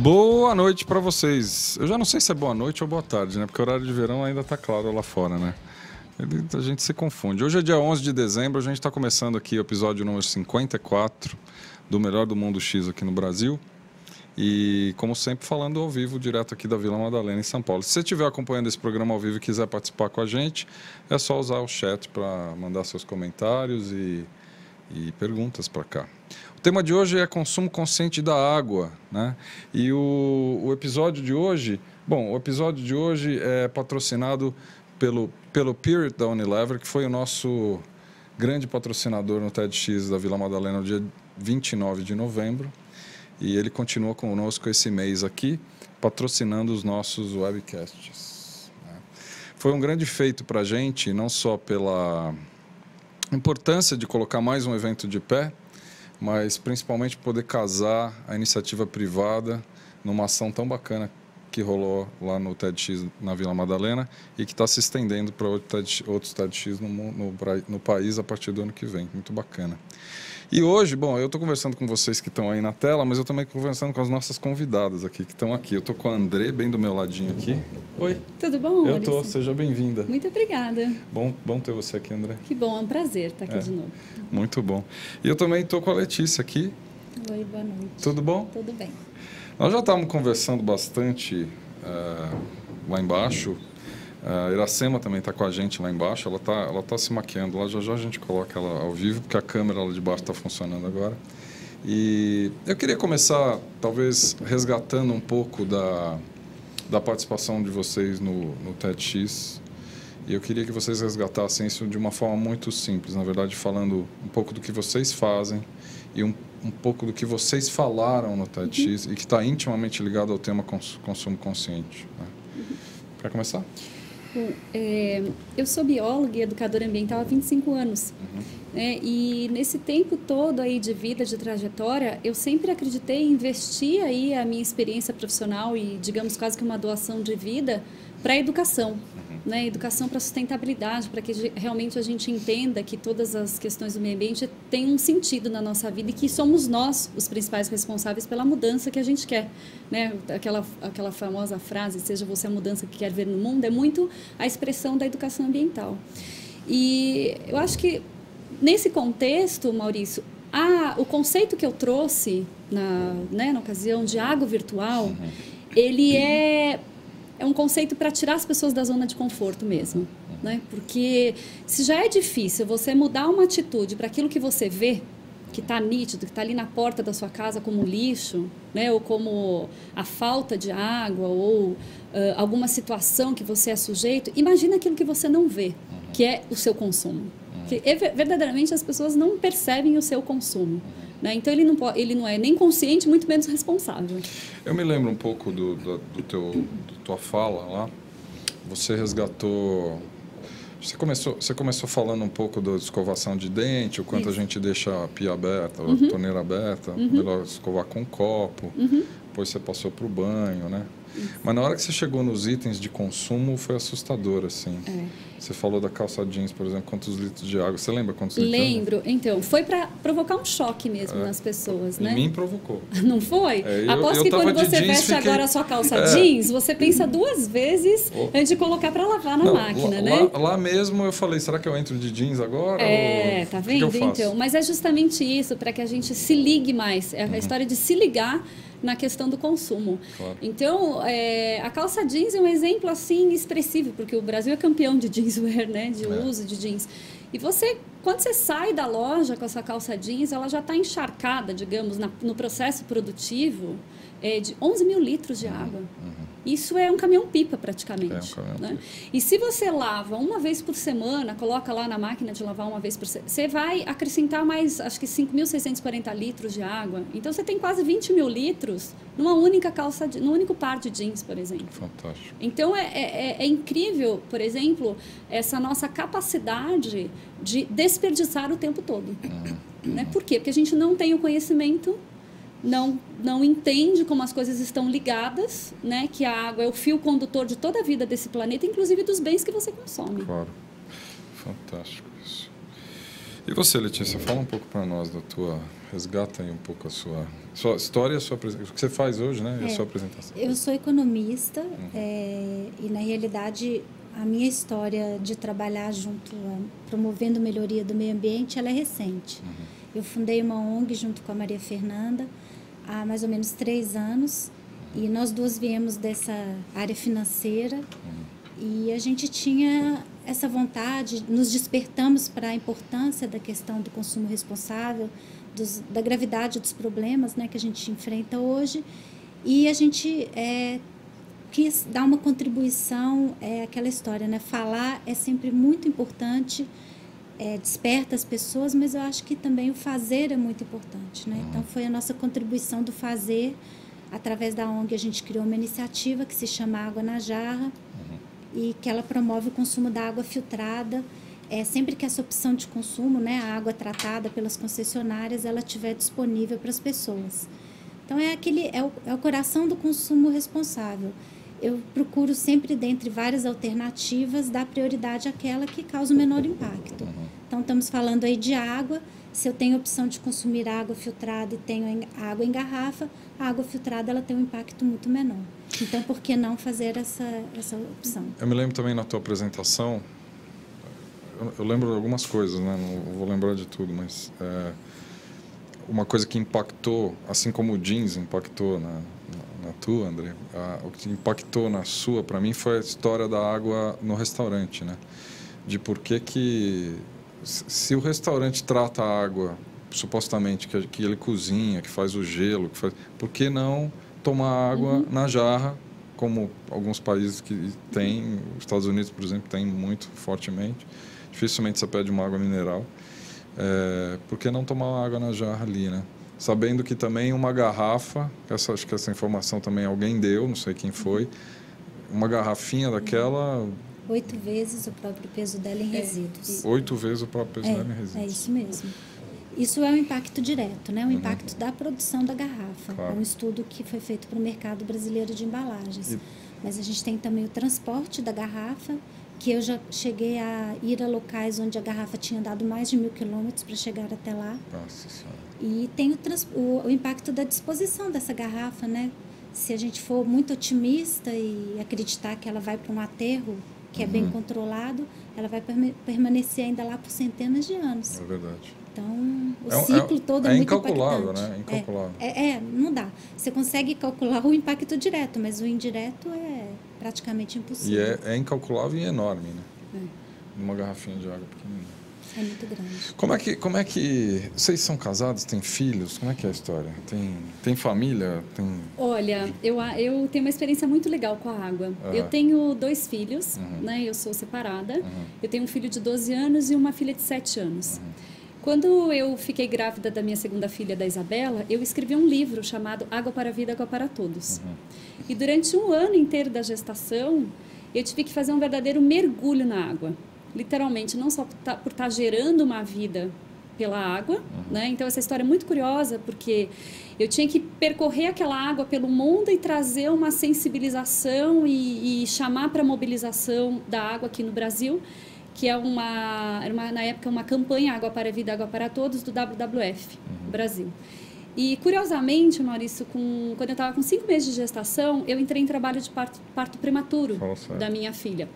Boa noite para vocês. Eu já não sei se é boa noite ou boa tarde, né? Porque o horário de verão ainda está claro lá fora, né? A gente se confunde. Hoje é dia 11 de dezembro, a gente está começando aqui o episódio número 54 do Melhor do Mundo X aqui no Brasil. E, como sempre, falando ao vivo, direto aqui da Vila Madalena, em São Paulo. Se você estiver acompanhando esse programa ao vivo e quiser participar com a gente, é só usar o chat para mandar seus comentários e perguntas para cá. O tema de hoje é consumo consciente da água, né? E o episódio de hoje, o episódio de hoje é patrocinado pelo Period da Unilever, que foi o nosso grande patrocinador no TEDx da Vila Madalena no dia 29 de novembro. E ele continua conosco esse mês aqui, patrocinando os nossos webcasts, né? Foi um grande feito para a gente, não só pela importância de colocar mais um evento de pé, mas principalmente poder casar a iniciativa privada numa ação tão bacana que rolou lá no TEDx na Vila Madalena e que está se estendendo para outros TEDx no país a partir do ano que vem. Muito bacana. E hoje, eu estou conversando com vocês que estão aí na tela, mas eu também estou conversando com as nossas convidadas aqui, que estão aqui. Eu estou com a André, bem do meu ladinho aqui. Oi. Tudo bom, Eu estou, seja bem-vinda. Muito obrigada. Bom ter você aqui, André. Que bom, é um prazer estar aqui de novo. Muito bom. E eu também estou com a Letícia aqui. Oi, boa noite. Tudo bom? Tudo bem. Nós já estávamos conversando bastante lá embaixo. A Iracema também está com a gente lá embaixo, ela tá se maquiando lá, já a gente coloca ela ao vivo, porque a câmera lá de baixo está funcionando agora. E eu queria começar, talvez, resgatando um pouco da participação de vocês no TEDx, e eu queria que vocês resgatassem isso de uma forma muito simples, na verdade, falando um pouco do que vocês fazem e um pouco do que vocês falaram no TEDx e que está intimamente ligado ao tema consumo consciente, né? Quer começar? Bom, eu sou bióloga e educadora ambiental há 25 anos. E nesse tempo todo aí de vida, de trajetória, eu sempre acreditei em investir aí a minha experiência profissional e, digamos, quase que uma doação de vida para a educação. Né? Educação para sustentabilidade, para que realmente a gente entenda que todas as questões do meio ambiente têm um sentido na nossa vida e que somos nós os principais responsáveis pela mudança que a gente quer. Né? Aquela famosa frase, seja você a mudança que quer ver no mundo, é muito a expressão da educação ambiental. E eu acho que, nesse contexto, Maurício, o conceito que eu trouxe na ocasião de água virtual, ele é um conceito para tirar as pessoas da zona de conforto mesmo, né? Porque se já é difícil você mudar uma atitude para aquilo que você vê, que está nítido, que está ali na porta da sua casa como lixo, né? Ou como a falta de água, ou alguma situação que você é sujeito, imagina aquilo que você não vê, que é o seu consumo. Porque verdadeiramente as pessoas não percebem o seu consumo. Né? Então ele não é nem consciente, muito menos responsável. Eu me lembro um pouco da tua fala lá. Você resgatou. Você começou falando um pouco da escovação de dente, o quanto a gente deixa a pia aberta, a torneira aberta, melhor escovar com um copo. Depois você passou para o banho, né? Mas na hora que você chegou nos itens de consumo, foi assustador, assim. Você falou da calça jeans, por exemplo, quantos litros de água. Você lembra quantos litros? Lembro. Então, foi para provocar um choque mesmo nas pessoas, né? Em mim provocou. Não foi? Aposto que quando você veste agora a sua calça jeans, você pensa duas vezes antes de colocar para lavar na máquina, né? Lá mesmo eu falei, será que eu entro de jeans agora? Tá vendo? Então, mas é justamente isso, para que a gente se ligue mais. É a história de se ligar na questão do consumo. Claro. Então, a calça jeans é um exemplo assim expressivo, porque o Brasil é campeão de jeanswear, né? De uso de jeans. E quando você sai da loja com essa calça jeans, ela já está encharcada, digamos, no processo produtivo de 11 mil litros de água. Isso é um caminhão-pipa, praticamente. Né? E se você lava uma vez por semana, coloca lá na máquina de lavar uma vez por semana, você vai acrescentar mais, acho que 5.640 litros de água. Então, você tem quase 20 mil litros numa única num único par de jeans, por exemplo. Fantástico. Então, é incrível, por exemplo, essa nossa capacidade de desperdiçar o tempo todo. Né? Por quê? Porque a gente não tem o conhecimento, não entende como as coisas estão ligadas, né? Que a água é o fio condutor de toda a vida desse planeta, inclusive dos bens que você consome. Claro. Fantástico isso. E você, Letícia, fala um pouco para nós da tua... Resgata aí um pouco a sua história, o que você faz hoje, né? E a sua apresentação. Eu sou economista e, na realidade, a minha história de trabalhar junto, promovendo melhoria do meio ambiente, ela é recente. Eu fundei uma ONG junto com a Maria Fernanda há mais ou menos 3 anos e nós duas viemos dessa área financeira e a gente tinha essa vontade, nos despertamos para a importância da questão do consumo responsável, da gravidade dos problemas, né, que a gente enfrenta hoje, e a gente quis dar uma contribuição, aquela história, né, falar é sempre muito importante, desperta as pessoas, mas eu acho que também o fazer é muito importante, né? Então foi a nossa contribuição do fazer. Através da ONG a gente criou uma iniciativa que se chama Água na Jarra e que ela promove o consumo da água filtrada. Sempre que essa opção de consumo, né, a água tratada pelas concessionárias, ela estiver disponível para as pessoas. Então, é o coração do consumo responsável. Eu procuro sempre, dentre várias alternativas, dar prioridade àquela que causa o menor impacto. Então, estamos falando aí de água. Se eu tenho a opção de consumir água filtrada e tenho água em garrafa, a água filtrada ela tem um impacto muito menor. Então, por que não fazer essa opção? Eu me lembro também na tua apresentação, eu lembro de algumas coisas, né? Não vou lembrar de tudo, mas uma coisa que impactou, assim como o jeans impactou na tua, André, o que impactou na sua, para mim, foi a história da água no restaurante, né? De por que se o restaurante trata a água, supostamente, que ele cozinha, que faz o gelo, por que não tomar água na jarra, como alguns países que têm, os Estados Unidos, por exemplo, tem muito fortemente. Dificilmente você pede uma água mineral. Por que não tomar água na jarra ali, né? Sabendo que também uma garrafa, acho que essa informação também alguém deu, não sei quem foi, uma garrafinha daquela... 8 vezes o próprio peso dela em resíduos. 8 vezes o próprio peso dela em resíduos. É isso mesmo. Isso é um impacto direto, né? O impacto da produção da garrafa. Claro. É um estudo que foi feito para o mercado brasileiro de embalagens. Mas a gente tem também o transporte da garrafa, que eu já cheguei a ir a locais onde a garrafa tinha dado mais de 1.000 quilômetros para chegar até lá. Nossa Senhora. E tem o impacto da disposição dessa garrafa, né? Se a gente for muito otimista e acreditar que ela vai para um aterro que é bem controlado, ela vai permanecer ainda lá por centenas de anos. É verdade. Então, o ciclo todo é muito incalculável, impactante. Né? É incalculável. Não dá. Você consegue calcular o impacto direto, mas o indireto é praticamente impossível. E é incalculável e enorme, né? Numa garrafinha de água pequenininha. É muito grande. Como é que... Vocês são casados, têm filhos? Como é que é a história? Tem família? Olha, eu tenho uma experiência muito legal com a água. Eu tenho 2 filhos, né? Eu sou separada. Eu tenho um filho de 12 anos e uma filha de 7 anos. Quando eu fiquei grávida da minha segunda filha, da Isabela, eu escrevi um livro chamado Água para a Vida, Água para Todos. E durante um ano inteiro da gestação, eu tive que fazer um verdadeiro mergulho na água. Literalmente, não só por estar gerando uma vida pela água, né? Então essa história é muito curiosa, porque eu tinha que percorrer aquela água pelo mundo e trazer uma sensibilização e chamar para a mobilização da água aqui no Brasil, que era na época uma campanha Água para a Vida, Água para Todos, do WWF Brasil. E, curiosamente, Maurício, quando eu estava com 5 meses de gestação, eu entrei em trabalho de parto prematuro da minha filha.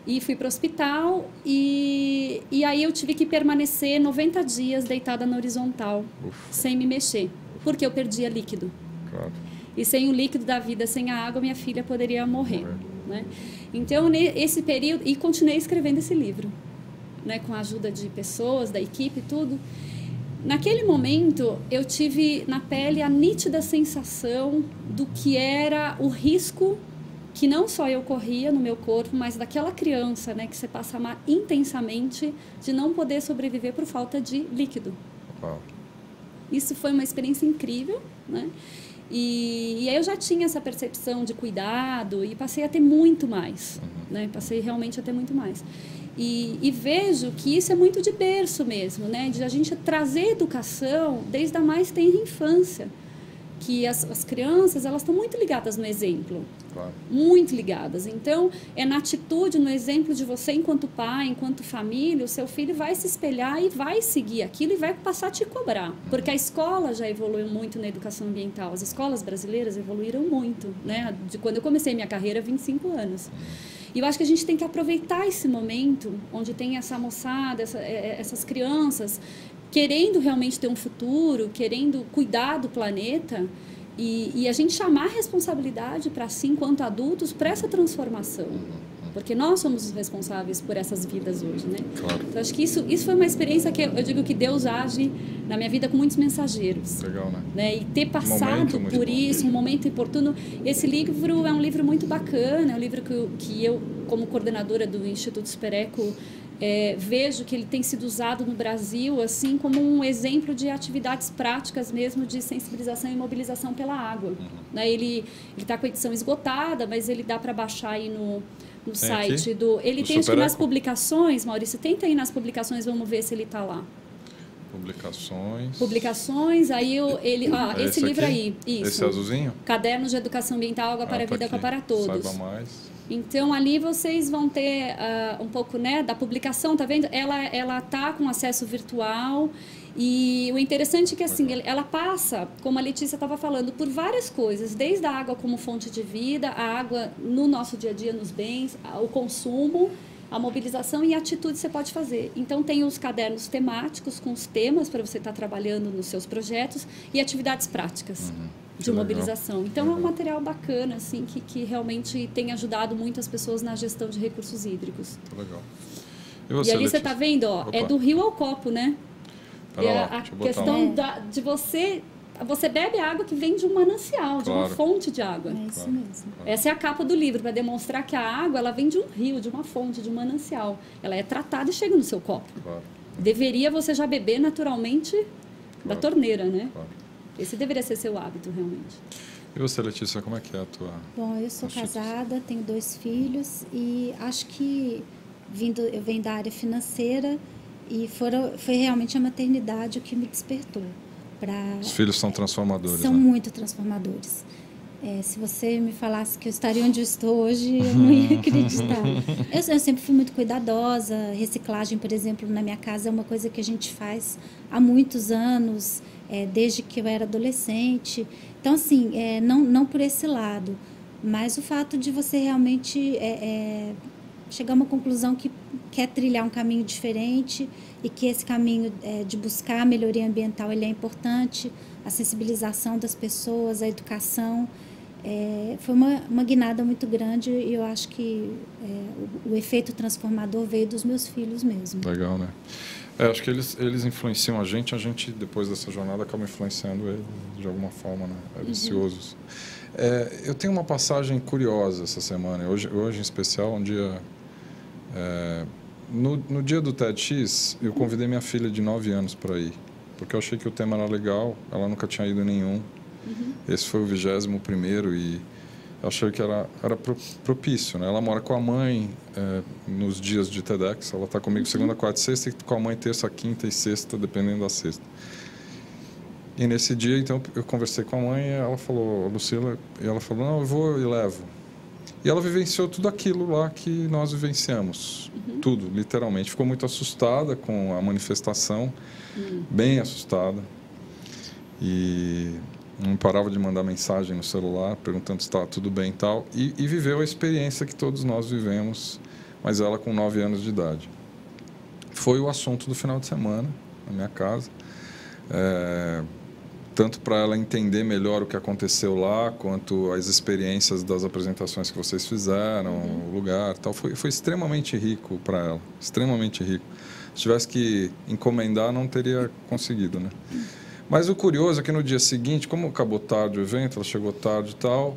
E fui para o hospital e aí eu tive que permanecer 90 dias deitada na horizontal, sem me mexer, porque eu perdia líquido. Claro. E sem o líquido da vida, sem a água, minha filha poderia morrer. Né? Então, nesse período, e continuei escrevendo esse livro, né, com a ajuda de pessoas, da equipe e tudo. Naquele momento, eu tive na pele a nítida sensação do que era o risco que não só eu corria no meu corpo, mas daquela criança, né, que você passa a amar intensamente, de não poder sobreviver por falta de líquido. Uau. Isso foi uma experiência incrível, né? E aí eu já tinha essa percepção de cuidado e passei a ter muito mais, né? Passei realmente a ter muito mais. E vejo que isso é muito de berço mesmo, né? De a gente trazer educação desde a mais tenra infância. que as crianças, elas estão muito ligadas no exemplo. Claro. Muito ligadas. Então, é na atitude, no exemplo de você enquanto pai, enquanto família, o seu filho vai se espelhar e vai seguir aquilo e vai passar a te cobrar. Porque a escola já evoluiu muito na educação ambiental. As escolas brasileiras evoluíram muito, né? De quando eu comecei minha carreira, 25 anos. E eu acho que a gente tem que aproveitar esse momento onde tem essa moçada, essas crianças querendo realmente ter um futuro, querendo cuidar do planeta e a gente chamar a responsabilidade para si, enquanto adultos, para essa transformação. Porque nós somos os responsáveis por essas vidas hoje, né? Claro. Então, acho que isso foi uma experiência que eu digo que Deus age na minha vida com muitos mensageiros. Legal, né? E ter passado por isso, um momento oportuno. Esse livro é um livro muito bacana, é um livro que eu, como coordenadora do Instituto Supereco, vejo que ele tem sido usado no Brasil assim como um exemplo de atividades práticas mesmo de sensibilização e mobilização pela água. Ele está com a edição esgotada, mas ele dá para baixar aí no site do... Ele tem acho que nas publicações, Maurício, tenta ir nas publicações, vamos ver se ele está lá. Publicações, aí esse livro aí, isso. Esse azulzinho? Cadernos de Educação Ambiental, Água para a Vida, Água para Todos. Saiba mais. Então, ali vocês vão ter um pouco, né, da publicação, tá vendo? Ela tá com acesso virtual e o interessante é que, assim, ela passa, como a Letícia estava falando, por várias coisas, desde a água como fonte de vida, a água no nosso dia a dia, nos bens, o consumo, a mobilização e a atitude que você pode fazer. Então, tem os cadernos temáticos com os temas para você estar trabalhando nos seus projetos e atividades práticas. De mobilização. Então, é um material bacana, assim, que realmente tem ajudado muito as pessoas na gestão de recursos hídricos. Legal. E ali você está vendo, é do rio ao copo, né? A questão de você bebe água que vem de um manancial, de uma fonte de água. É isso mesmo. Essa é a capa do livro, para demonstrar que a água ela vem de um rio, de uma fonte, de um manancial. Ela é tratada e chega no seu copo. Deveria você já beber naturalmente da torneira, né? Esse deveria ser seu hábito, realmente. E você, Letícia, como é que é a tua... Bom, eu sou casada, tenho 2 filhos e acho que eu venho da área financeira e foi realmente a maternidade o que me despertou. Os filhos são transformadores, São muito transformadores. Se você me falasse que eu estaria onde eu estou hoje, eu não ia acreditar. Eu sempre fui muito cuidadosa. Reciclagem, por exemplo, na minha casa é uma coisa que a gente faz há muitos anos, desde que eu era adolescente. Então, assim, não por esse lado, mas o fato de você realmente chegar a uma conclusão que quer trilhar um caminho diferente e que esse caminho de buscar a melhoria ambiental ele é importante, a sensibilização das pessoas, a educação. Foi uma guinada muito grande e eu acho que o efeito transformador veio dos meus filhos mesmo. Legal, né? Acho que eles influenciam a gente depois dessa jornada, acaba influenciando eles de alguma forma, né? Viciosos. Eu tenho uma passagem curiosa essa semana, hoje em especial, um dia... No dia do TEDx, eu convidei minha filha de 9 anos para ir, porque eu achei que o tema era legal, ela nunca tinha ido em nenhum. Esse foi o 21º e achei que era propício, né? Ela mora com a mãe nos dias de TEDx, ela está comigo segunda, quarta e sexta, e com a mãe terça, quinta e sexta, dependendo da sexta. E nesse dia, então, eu conversei com a mãe e ela falou, Lucila, e ela falou, não, eu vou e levo. E ela vivenciou tudo aquilo lá que nós vivenciamos, tudo, literalmente. Ficou muito assustada com a manifestação, bem assustada. E não parava de mandar mensagem no celular, perguntando se estava tudo bem e tal. E viveu a experiência que todos nós vivemos, mas ela com 9 anos de idade. Foi o assunto do final de semana, na minha casa. Tanto para ela entender melhor o que aconteceu lá, quanto as experiências das apresentações que vocês fizeram, o lugar e tal. Foi extremamente rico para ela, extremamente rico. Se tivesse que encomendar, não teria conseguido, né? Mas o curioso é que no dia seguinte, como acabou tarde o evento, ela chegou tarde e tal,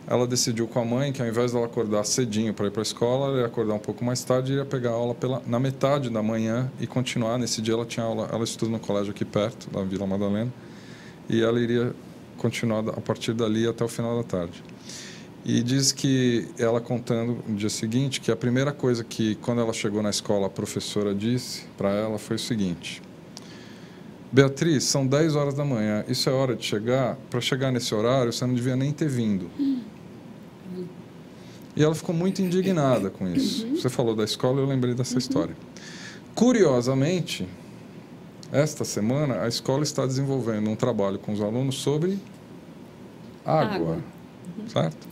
ela decidiu com a mãe que ao invés dela acordar cedinho para ir para a escola, ela ia acordar um pouco mais tarde e ia pegar a aula na metade da manhã e continuar. Nesse dia ela tinha aula, ela estuda no colégio aqui perto, da Vila Madalena, e ela iria continuar a partir dali até o final da tarde. E diz que ela contando no dia seguinte que a primeira coisa que, quando ela chegou na escola, a professora disse para ela foi o seguinte: Beatriz, são 10 horas da manhã, isso é hora de chegar? Para chegar nesse horário, você não devia nem ter vindo. E ela ficou muito indignada com isso. Você falou da escola, eu lembrei dessa história. Curiosamente, esta semana, a escola está desenvolvendo um trabalho com os alunos sobre água. Certo?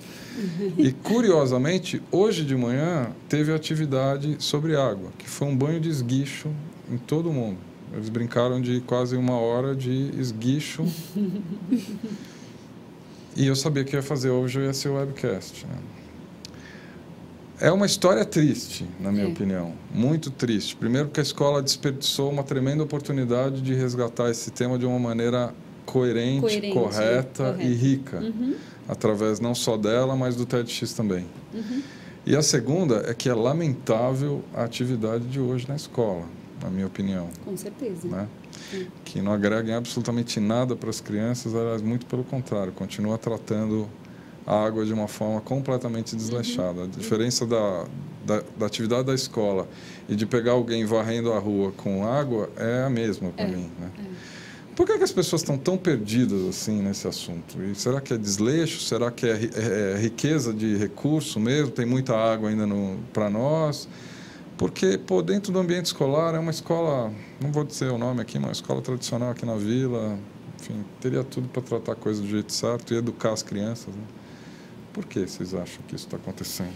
E, curiosamente, hoje de manhã teve atividade sobre água, que foi um banho de esguicho em todo mundo. Eles brincaram de quase 1 hora de esguicho. E eu sabia que ia fazer hoje, ia ser o webcast. Né? É uma história triste, na minha opinião. Muito triste. Primeiro porque a escola desperdiçou uma tremenda oportunidade de resgatar esse tema de uma maneira coerente, correta e rica. Através não só dela, mas do TEDx também. E a segunda é que é lamentável a atividade de hoje na escola, na minha opinião. Com certeza. Né? Que não agrega absolutamente nada para as crianças, aliás, muito pelo contrário, continua tratando a água de uma forma completamente desleixada. A diferença da atividade da escola e de pegar alguém varrendo a rua com água é a mesma para mim. Né? Por que as pessoas estão tão perdidas assim nesse assunto? E será que é desleixo? Será que é riqueza de recurso mesmo? Tem muita água ainda para nós? Porque, dentro do ambiente escolar, é uma escola, não vou dizer o nome aqui, mas uma escola tradicional aqui na vila, enfim, teria tudo para tratar a coisa do jeito certo e educar as crianças. Né? Por que vocês acham que isso está acontecendo?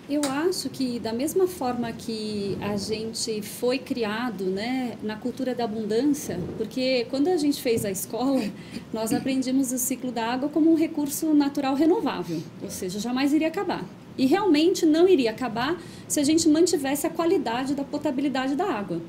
Eu acho que, da mesma forma que a gente foi criado, né, na cultura da abundância, porque quando a gente fez a escola, nós aprendimos o ciclo da água como um recurso natural renovável, ou seja, jamais iria acabar. E realmente não iria acabar se a gente mantivesse a qualidade da potabilidade da água.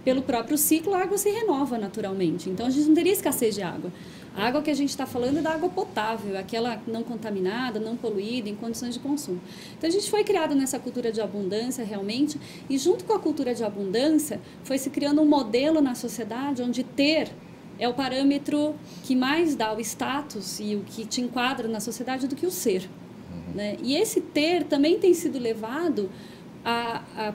Pelo próprio ciclo, a água se renova naturalmente, então a gente não teria escassez de água. A água que a gente está falando é da água potável, aquela não contaminada, não poluída, em condições de consumo. Então, a gente foi criado nessa cultura de abundância, realmente, e junto com a cultura de abundância, foi se criando um modelo na sociedade onde ter é o parâmetro que mais dá o status e o que te enquadra na sociedade do que o ser. Né? E esse ter também tem sido levado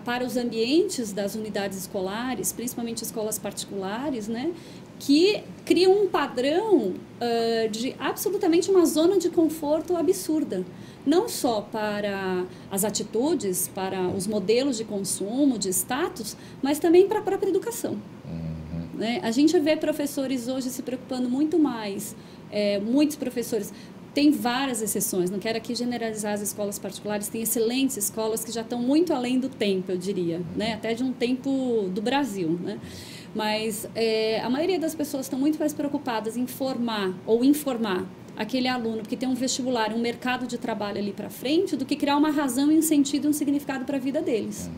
para os ambientes das unidades escolares, principalmente escolas particulares, né? Que criam um padrão de absolutamente uma zona de conforto absurda. Não só para as atitudes, para os modelos de consumo, de status, mas também para a própria educação. Né? A gente vê professores hoje se preocupando muito mais, muitos professores. Tem várias exceções, não quero aqui generalizar as escolas particulares, tem excelentes escolas que já estão muito além do tempo, eu diria, né? Até de um tempo do Brasil, né? Mas a maioria das pessoas estão muito mais preocupadas em formar ou informar aquele aluno que tem um vestibular, um mercado de trabalho ali para frente, do que criar uma razão e um sentido e um significado para a vida deles.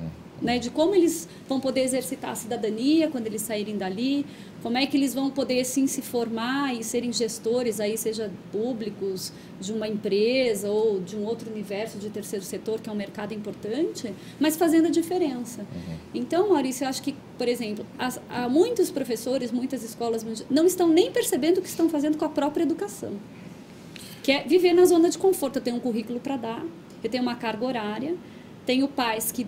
Né? De como eles vão poder exercitar a cidadania quando eles saírem dali, como é que eles vão poder, sim, se formar e serem gestores, aí, seja públicos, de uma empresa ou de um outro universo de terceiro setor, que é um mercado importante, mas fazendo a diferença. Então, Maurício, eu acho que, por exemplo, há muitos professores, muitas escolas não estão nem percebendo o que estão fazendo com a própria educação, que é viver na zona de conforto. Eu tenho um currículo para dar, eu tenho uma carga horária, tenho pais que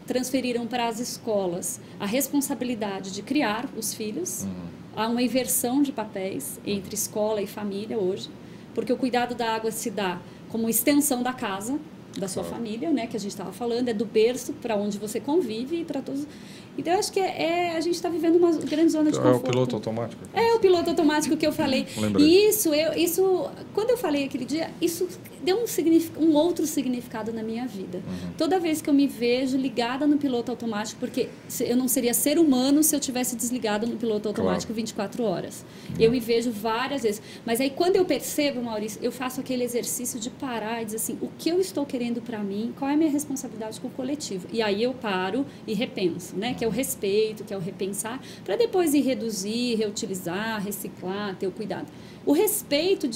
transferiram para as escolas a responsabilidade de criar os filhos. Há uma inversão de papéis entre escola e família hoje, porque o cuidado da água se dá como extensão da casa, da sua família, né, que a gente estava falando, é do berço para onde você convive e para todos. Então, eu acho que a gente está vivendo uma grande zona de conforto. É o piloto automático? É o piloto automático que eu falei. E isso, quando eu falei aquele dia, isso deu um outro significado na minha vida. Toda vez que eu me vejo ligada no piloto automático, porque eu não seria ser humano se eu tivesse desligado no piloto automático 24 horas. Eu me vejo várias vezes. Mas aí, quando eu percebo, Maurício, eu faço aquele exercício de parar e dizer assim, o que eu estou querendo para mim, qual é a minha responsabilidade com o coletivo? E aí eu paro e repenso, né? Que é o respeito, que é o repensar, para depois ir reduzir, reutilizar, reciclar, ter o cuidado. O respeito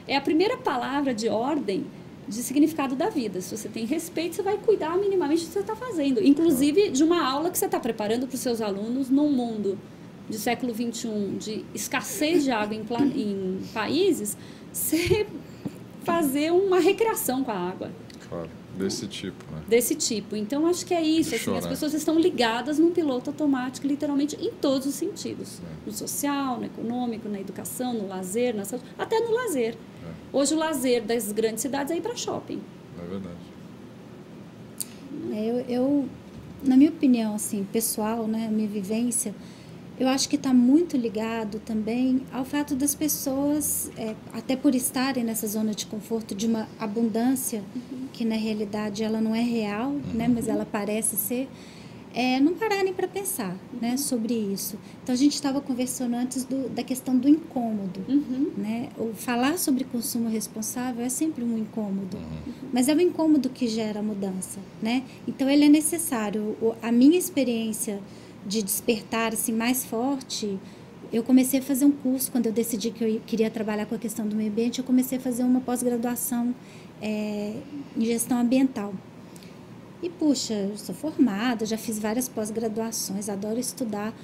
é a primeira palavra de ordem de significado da vida. Se você tem respeito, você vai cuidar minimamente do que você está fazendo. Inclusive de uma aula que você está preparando para os seus alunos num mundo de século XXI, de escassez de água em países, você fazer uma recreação com a água. Claro. Desse tipo, né? Desse tipo. Então, acho que é isso. Assim, as pessoas estão ligadas num piloto automático, literalmente, em todos os sentidos. No social, no econômico, na educação, no lazer, na saúde, até no lazer. Hoje, o lazer das grandes cidades é ir para shopping. É verdade. Na minha opinião, assim, pessoal, né, a minha vivência, eu acho que está muito ligado também ao fato das pessoas, até por estarem nessa zona de conforto, de uma abundância, que na realidade ela não é real, né, mas ela parece ser, não pararem para pensar, né, sobre isso. Então, a gente estava conversando antes da questão do incômodo. Né? O falar sobre consumo responsável é sempre um incômodo, mas é o incômodo que gera a mudança. Né? Então, ele é necessário. A minha experiência de despertar assim, mais forte, eu comecei a fazer um curso, quando eu decidi que eu queria trabalhar com a questão do meio ambiente, eu comecei a fazer uma pós-graduação em gestão ambiental. E, puxa, eu sou formada, já fiz várias pós-graduações, adoro estudar.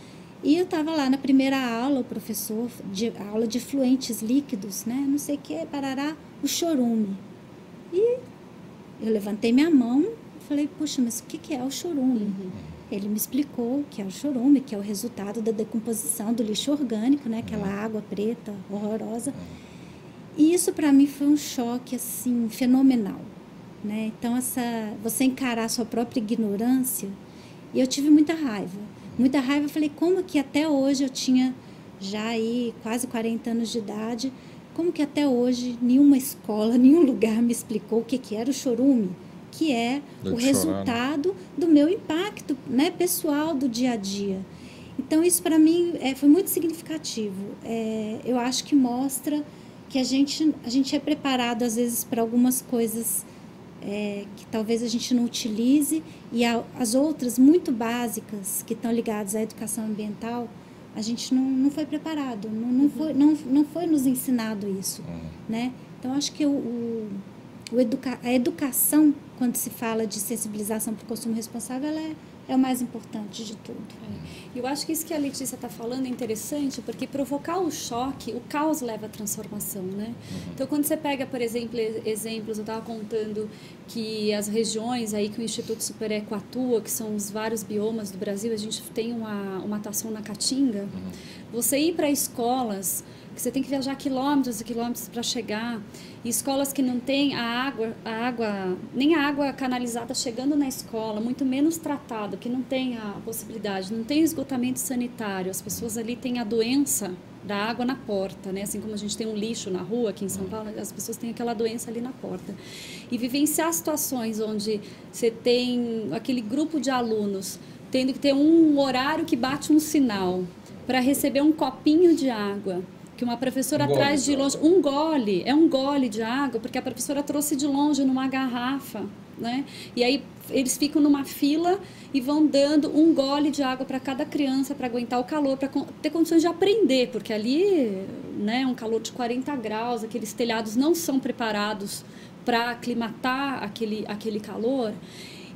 E eu estava lá na primeira aula, o professor, aula de fluentes líquidos, né? Não sei o que, parará, o chorume. E eu levantei minha mão e falei, puxa, mas o que é o chorume? Ele me explicou que é o chorume, que é o resultado da decomposição do lixo orgânico, né? Aquela água preta, horrorosa. E isso, para mim, foi um choque, assim, fenomenal. Né? Então, você encarar a sua própria ignorância, e eu tive muita raiva. Muita raiva, eu falei, como que até hoje eu tinha já aí quase 40 anos de idade, como que até hoje nenhuma escola, nenhum lugar me explicou o que era o chorume, que é o resultado do meu impacto, né, pessoal do dia a dia. Então, isso para mim foi muito significativo. Eu acho que mostra que a gente é preparado, às vezes, para algumas coisas que talvez a gente não utilize, e as outras muito básicas que estão ligadas à educação ambiental, a gente não foi preparado, não foi nos ensinado isso. Né? Então, acho que a educação, quando se fala de sensibilização para o consumo responsável, ela é o mais importante de tudo. Eu acho que isso que a Letícia está falando é interessante, porque provocar o choque, o caos leva à transformação, né? Então, quando você pega, por exemplo, exemplos, eu estava contando que as regiões aí que o Instituto Supereco atua, que são os vários biomas do Brasil, a gente tem uma atuação na Caatinga. Você ir para escolas que você tem que viajar quilômetros e quilômetros para chegar, e escolas que não têm nem a água canalizada chegando na escola, muito menos tratada, que não tem a possibilidade, não tem esgotamento sanitário, as pessoas ali têm a doença da água na porta, né? Assim como a gente tem um lixo na rua aqui em São Paulo, as pessoas têm aquela doença ali na porta. E vivenciar situações onde você tem aquele grupo de alunos tendo que ter um horário que bate um sinal para receber um copinho de água, que uma professora traz de longe, um gole de água, porque a professora trouxe de longe numa garrafa, né? E aí eles ficam numa fila e vão dando um gole de água para cada criança, para aguentar o calor, para ter condições de aprender, porque ali, né, um calor de 40 graus, aqueles telhados não são preparados para aclimatar aquele calor.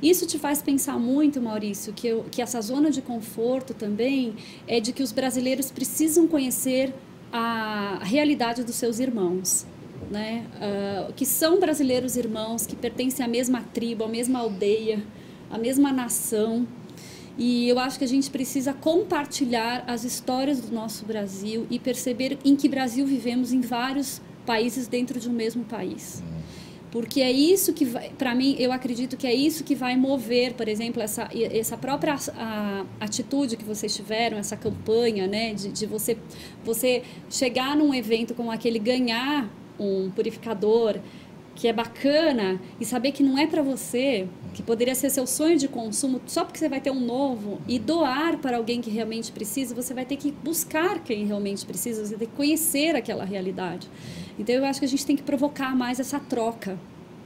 Isso te faz pensar muito, Maurício, que essa zona de conforto também é de que os brasileiros precisam conhecer a realidade dos seus irmãos, né? Que são brasileiros irmãos, que pertencem à mesma tribo, à mesma aldeia, à mesma nação. E eu acho que a gente precisa compartilhar as histórias do nosso Brasil e perceber em que Brasil vivemos em vários países dentro de um mesmo país. Porque é isso que, para mim, eu acredito que é isso que vai mover, por exemplo, essa própria atitude que vocês tiveram, essa campanha, né, de você chegar num evento como aquele, ganhar um purificador que é bacana e saber que não é para você, que poderia ser seu sonho de consumo, só porque você vai ter um novo, e doar para alguém que realmente precisa, você vai ter que buscar quem realmente precisa, você tem que conhecer aquela realidade. Então, eu acho que a gente tem que provocar mais essa troca,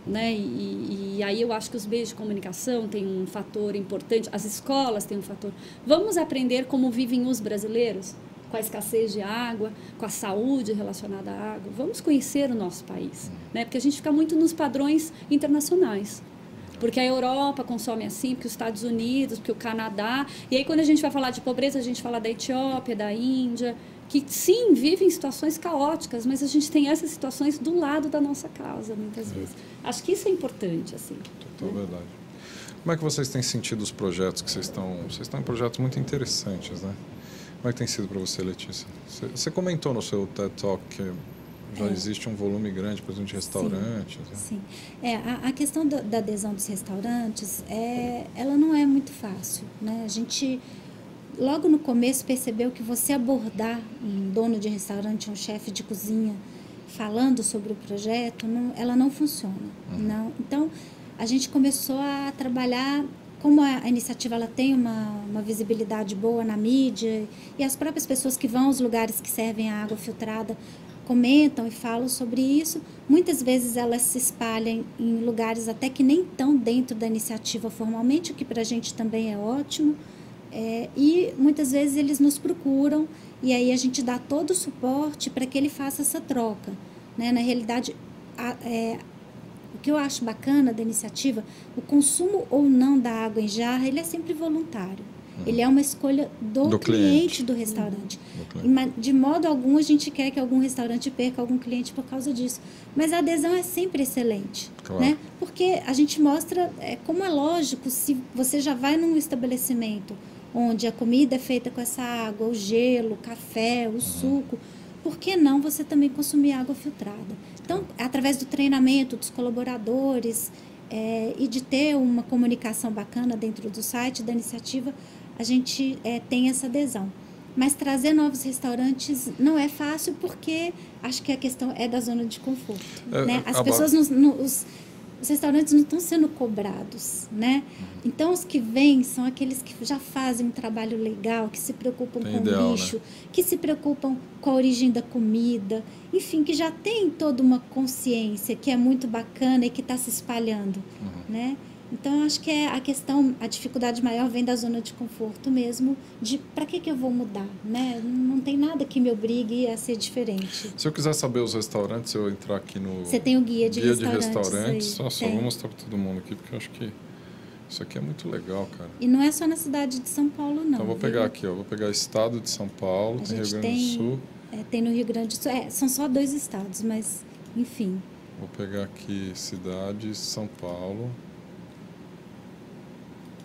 né? E aí eu acho que os meios de comunicação têm um fator importante, as escolas têm um fator. Vamos aprender como vivem os brasileiros, com a escassez de água, com a saúde relacionada à água. Vamos conhecer o nosso país, né? Porque a gente fica muito nos padrões internacionais. porque a Europa consome assim, porque os Estados Unidos, porque o Canadá. E aí, quando a gente vai falar de pobreza, a gente fala da Etiópia, da Índia, que sim, vivem situações caóticas, mas a gente tem essas situações do lado da nossa casa, muitas vezes. Acho que isso é importante, assim. Total verdade. Como é que vocês têm sentido os projetos que vocês estão... Vocês estão em projetos muito interessantes, né? Como é que tem sido para você, Letícia? Você comentou no seu TED Talk que já existe um volume grande, por exemplo, de restaurantes. Sim. A questão da adesão dos restaurantes, ela não é muito fácil, né? A gente, logo no começo, percebeu que você abordar um dono de restaurante, um chefe de cozinha, falando sobre o projeto, ela não funciona. Não. Então, a gente começou a trabalhar, como a iniciativa ela tem uma visibilidade boa na mídia, e as próprias pessoas que vão aos lugares que servem a água filtrada comentam e falam sobre isso, muitas vezes elas se espalham em lugares até que nem estão dentro da iniciativa formalmente, o que para a gente também é ótimo, e muitas vezes eles nos procuram e aí a gente dá todo o suporte para que ele faça essa troca, né? Na realidade, o que eu acho bacana da iniciativa, o consumo ou não da água em jarra, ele é sempre voluntário. Ele é uma escolha do cliente do restaurante. De modo algum, a gente quer que algum restaurante perca algum cliente por causa disso. Mas a adesão é sempre excelente. Claro. Né? Porque a gente mostra como é lógico, se você já vai num estabelecimento onde a comida é feita com essa água, o gelo, o café, o suco, por que não você também consumir água filtrada? Então, através do treinamento dos colaboradores e de ter uma comunicação bacana dentro do site da iniciativa, a gente tem essa adesão. Mas trazer novos restaurantes não é fácil, porque acho que a questão é da zona de conforto. Né? As pessoas, os restaurantes não estão sendo cobrados, né? Então, os que vêm são aqueles que já fazem um trabalho legal, que se preocupam com o lixo, né? Que se preocupam com a origem da comida, enfim, que já tem toda uma consciência que é muito bacana e que está se espalhando, né? Então, acho que a dificuldade maior vem da zona de conforto mesmo, de para que eu vou mudar, né? Não tem nada que me obrigue a ser diferente. Se eu quiser saber os restaurantes, eu entrar aqui no... Você tem o guia de restaurantes. Só vou mostrar para todo mundo aqui, porque eu acho que isso aqui é muito legal, cara. E não é só na cidade de São Paulo, não. Então, vou pegar aqui, ó. Vou pegar o estado de São Paulo, tem Rio Grande do Sul. Tem no Rio Grande do Sul. São só 2 estados, mas, enfim. Vou pegar aqui cidade, São Paulo...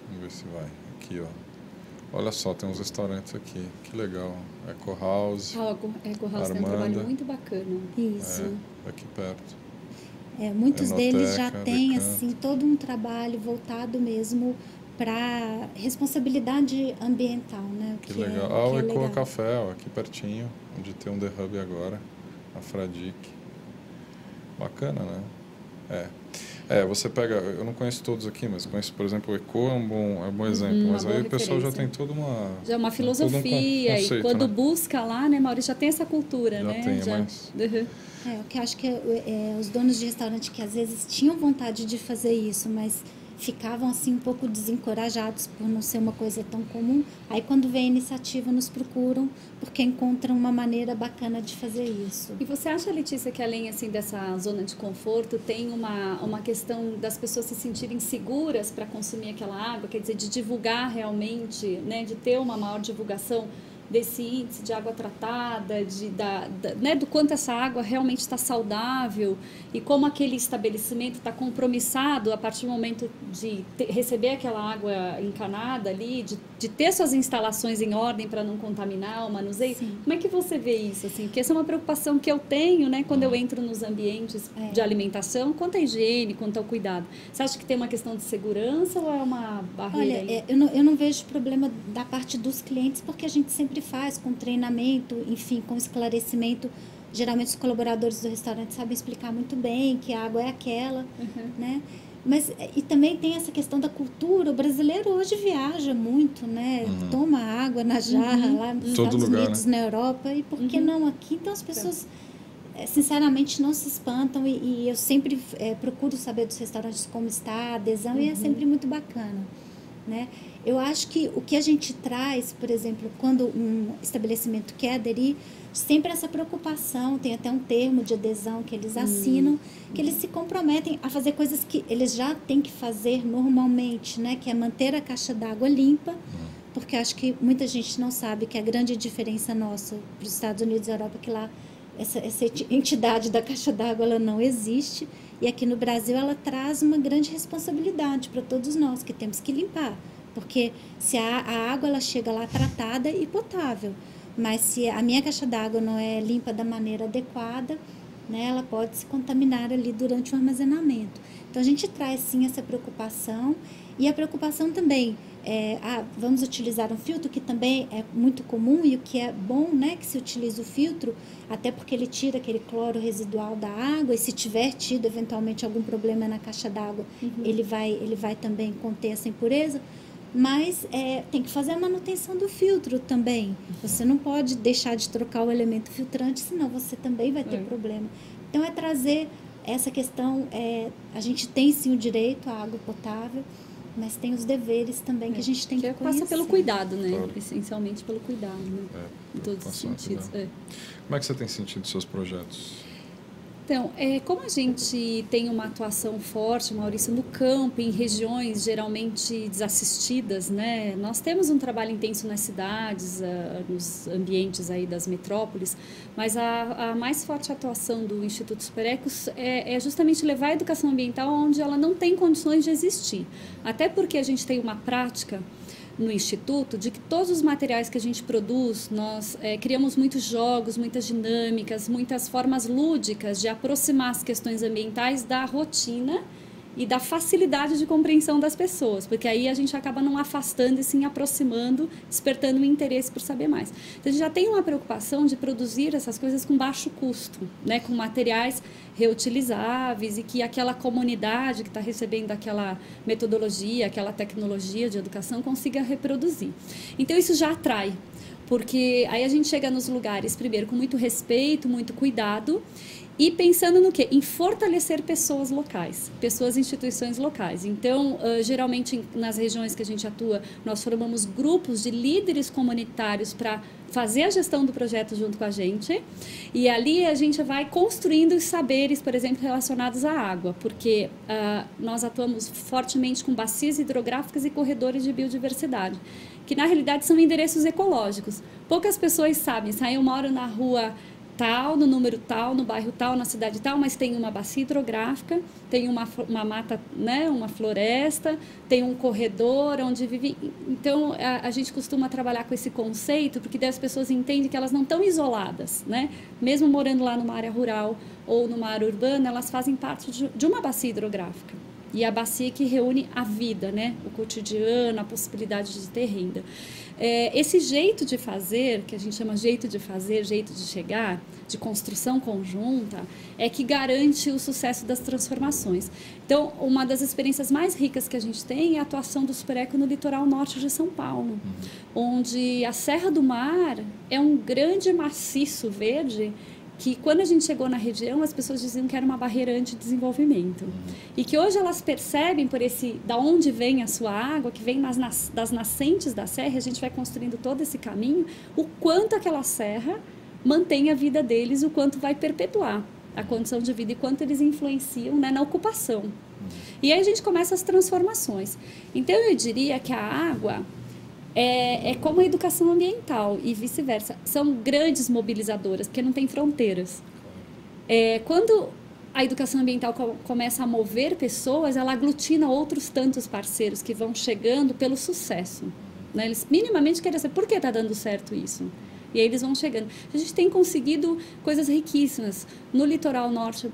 Vamos ver se vai. Aqui, ó. Olha só, tem uns restaurantes aqui. Que legal. Eco House. Eco House tem um trabalho muito bacana. Isso. Aqui perto. Muitos deles já têm assim, todo um trabalho voltado mesmo para responsabilidade ambiental, né? Que legal. O Eco Café, ó, aqui pertinho, onde tem um The Hub agora. A Fradique. Bacana, né? Você pega, eu não conheço todos aqui, mas conheço, por exemplo, o Eco é um bom exemplo, mas aí o pessoal já tem toda uma... Já é uma filosofia, conceito, e quando busca lá, né, Maurício, já tem essa cultura, já né? Tem, mas... O que eu acho que os donos de restaurante que às vezes tinham vontade de fazer isso, mas ficavam assim um pouco desencorajados por não ser uma coisa tão comum. Aí quando vem a iniciativa nos procuram porque encontram uma maneira bacana de fazer isso. E você acha, Letícia, que além assim dessa zona de conforto tem uma questão das pessoas se sentirem seguras para consumir aquela água, quer dizer, de divulgar realmente, né, de ter uma maior divulgação desse índice de água tratada, né, do quanto essa água realmente está saudável e como aquele estabelecimento está compromissado a partir do momento de receber aquela água encanada ali, de ter suas instalações em ordem para não contaminar o manuseio. Sim. Como é que você vê isso? Assim? Porque essa é uma preocupação que eu tenho, né, quando eu entro nos ambientes de alimentação, quanto à higiene, quanto ao cuidado. Você acha que tem uma questão de segurança ou é uma barreira? Olha, eu não vejo problema da parte dos clientes, porque a gente sempre faz com treinamento, enfim, com esclarecimento. Geralmente os colaboradores do restaurante sabem explicar muito bem que a água é aquela, né? Mas, e também tem essa questão da cultura. O brasileiro hoje viaja muito, né? Toma água na jarra lá nos Estados Unidos, né? Na Europa, e por que não aqui? Então as pessoas, sinceramente, não se espantam, e eu sempre procuro saber dos restaurantes como está a adesão, e é sempre muito bacana, né? Eu acho que o que a gente traz, por exemplo, quando um estabelecimento quer aderir, sempre essa preocupação, tem até um termo de adesão que eles assinam, que eles se comprometem a fazer coisas que eles já têm que fazer normalmente, né? Que é manter a caixa d'água limpa, porque acho que muita gente não sabe que a grande diferença nossa para os Estados Unidos e Europa é que lá essa entidade da caixa d'água ela não existe, e aqui no Brasil ela traz uma grande responsabilidade para todos nós, que temos que limpar. Porque se a água ela chega lá tratada e potável, mas se a minha caixa d'água não é limpa da maneira adequada, né, ela pode se contaminar ali durante o armazenamento. Então a gente traz sim essa preocupação, e a preocupação também vamos utilizar um filtro, que também é muito comum, e o que é bom, né, que se utilize o filtro, até porque ele tira aquele cloro residual da água, e se tiver tido eventualmente algum problema na caixa d'água, ele vai também conter essa impureza. Mas tem que fazer a manutenção do filtro também. Você não pode deixar de trocar o elemento filtrante, senão você também vai ter problema. Então, é trazer essa questão, a gente tem sim o direito à água potável, mas tem os deveres também que a gente tem que conhecer. Passa pelo cuidado, né? Claro. Essencialmente pelo cuidado, né? Em todos os sentidos. Como é que você tem sentido seus projetos? Então, como a gente tem uma atuação forte, Maurício, no campo, em regiões geralmente desassistidas, né? Nós temos um trabalho intenso nas cidades, nos ambientes aí das metrópoles, mas a mais forte atuação do Instituto Superecos é justamente levar a educação ambiental onde ela não tem condições de existir. Até porque a gente tem uma prática no Instituto, de que todos os materiais que a gente produz, nós criamos muitos jogos, muitas dinâmicas, muitas formas lúdicas de aproximar as questões ambientais da rotina e da facilidade de compreensão das pessoas, porque aí a gente acaba não afastando e sim aproximando, despertando um interesse por saber mais. Então, a gente já tem uma preocupação de produzir essas coisas com baixo custo, né, com materiais reutilizáveis, e que aquela comunidade que está recebendo aquela metodologia, aquela tecnologia de educação consiga reproduzir. Então, isso já atrai, porque aí a gente chega nos lugares, primeiro, com muito respeito, muito cuidado, e pensando no quê? Em fortalecer pessoas locais, pessoas e instituições locais. Então, geralmente, nas regiões que a gente atua, nós formamos grupos de líderes comunitários para fazer a gestão do projeto junto com a gente. E ali a gente vai construindo os saberes, por exemplo, relacionados à água, porque nós atuamos fortemente com bacias hidrográficas e corredores de biodiversidade, que na realidade são endereços ecológicos. Poucas pessoas sabem, eu moro na rua tal, no número tal, no bairro tal, na cidade tal, mas tem uma bacia hidrográfica, tem uma mata, né, uma floresta, tem um corredor onde vive. Então, a gente costuma trabalhar com esse conceito, porque daí as pessoas entendem que elas não estão isoladas, né? Mesmo morando lá numa área rural ou numa área urbana, elas fazem parte de uma bacia hidrográfica. E a bacia que reúne a vida, né? O cotidiano, a possibilidade de ter renda. Esse jeito de fazer, que a gente chama jeito de fazer, jeito de chegar, de construção conjunta, é que garante o sucesso das transformações. Então, uma das experiências mais ricas que a gente tem é a atuação do Supereco no litoral norte de São Paulo, onde a Serra do Mar é um grande maciço verde que, quando a gente chegou na região, as pessoas diziam que era uma barreira anti-desenvolvimento. E que hoje elas percebem, por da onde vem a sua água, que vem das nascentes da serra, a gente vai construindo todo esse caminho, o quanto aquela serra mantém a vida deles, o quanto vai perpetuar a condição de vida e quanto eles influenciam, né, na ocupação. E aí a gente começa as transformações. Então, eu diria que a água é como a educação ambiental e vice-versa. São grandes mobilizadoras, porque não tem fronteiras. Quando a educação ambiental começa a mover pessoas, ela aglutina outros tantos parceiros que vão chegando pelo sucesso. Né? Eles minimamente querem saber por que está dando certo isso. E aí eles vão chegando. A gente tem conseguido coisas riquíssimas. No litoral norte,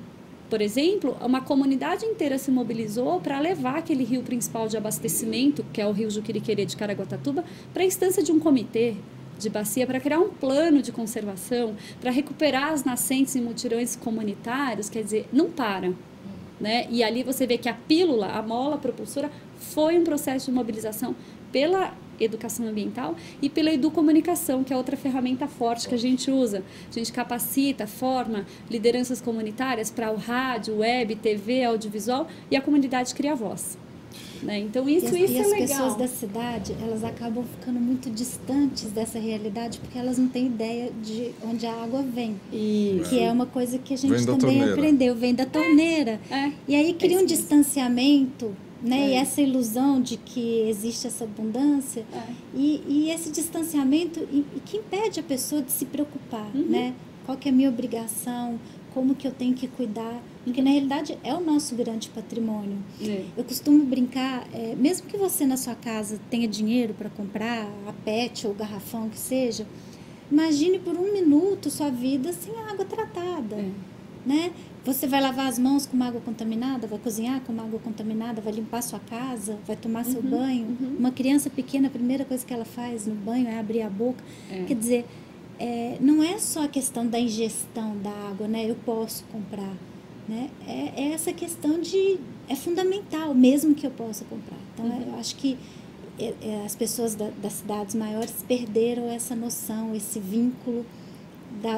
por exemplo, uma comunidade inteira se mobilizou para levar aquele rio principal de abastecimento, que é o rio Juqueriquerê de Caraguatatuba, para a instância de um comitê de bacia, para criar um plano de conservação, para recuperar as nascentes e mutirões comunitários. Quer dizer, não para. Né? E ali você vê que a pílula, a mola propulsora, foi um processo de mobilização pela educação ambiental e pela educomunicação, que é outra ferramenta forte que a gente usa. A gente capacita, forma lideranças comunitárias para o rádio, web, TV, audiovisual, e a comunidade cria voz. Né? Então, isso é legal. E as pessoas da cidade, elas acabam ficando muito distantes dessa realidade, porque elas não têm ideia de onde a água vem. Isso. Que é uma coisa que a gente Vem também aprendeu, vem da torneira. E aí cria um distanciamento, né? E essa ilusão de que existe essa abundância. E esse distanciamento que impede a pessoa de se preocupar, né? Qual que é a minha obrigação, como que eu tenho que cuidar, porque na realidade é o nosso grande patrimônio. Eu costumo brincar, mesmo que você na sua casa tenha dinheiro para comprar a PET ou o garrafão que seja, imagine por um minuto sua vida sem água tratada, né? Você vai lavar as mãos com uma água contaminada, vai cozinhar com uma água contaminada, vai limpar sua casa, vai tomar seu banho. Uma criança pequena, a primeira coisa que ela faz no banho é abrir a boca. Quer dizer, não é só a questão da ingestão da água, né? Eu posso comprar, né? É essa questão é fundamental, mesmo que eu possa comprar. Então, eu acho que as pessoas das cidades maiores perderam essa noção, esse vínculo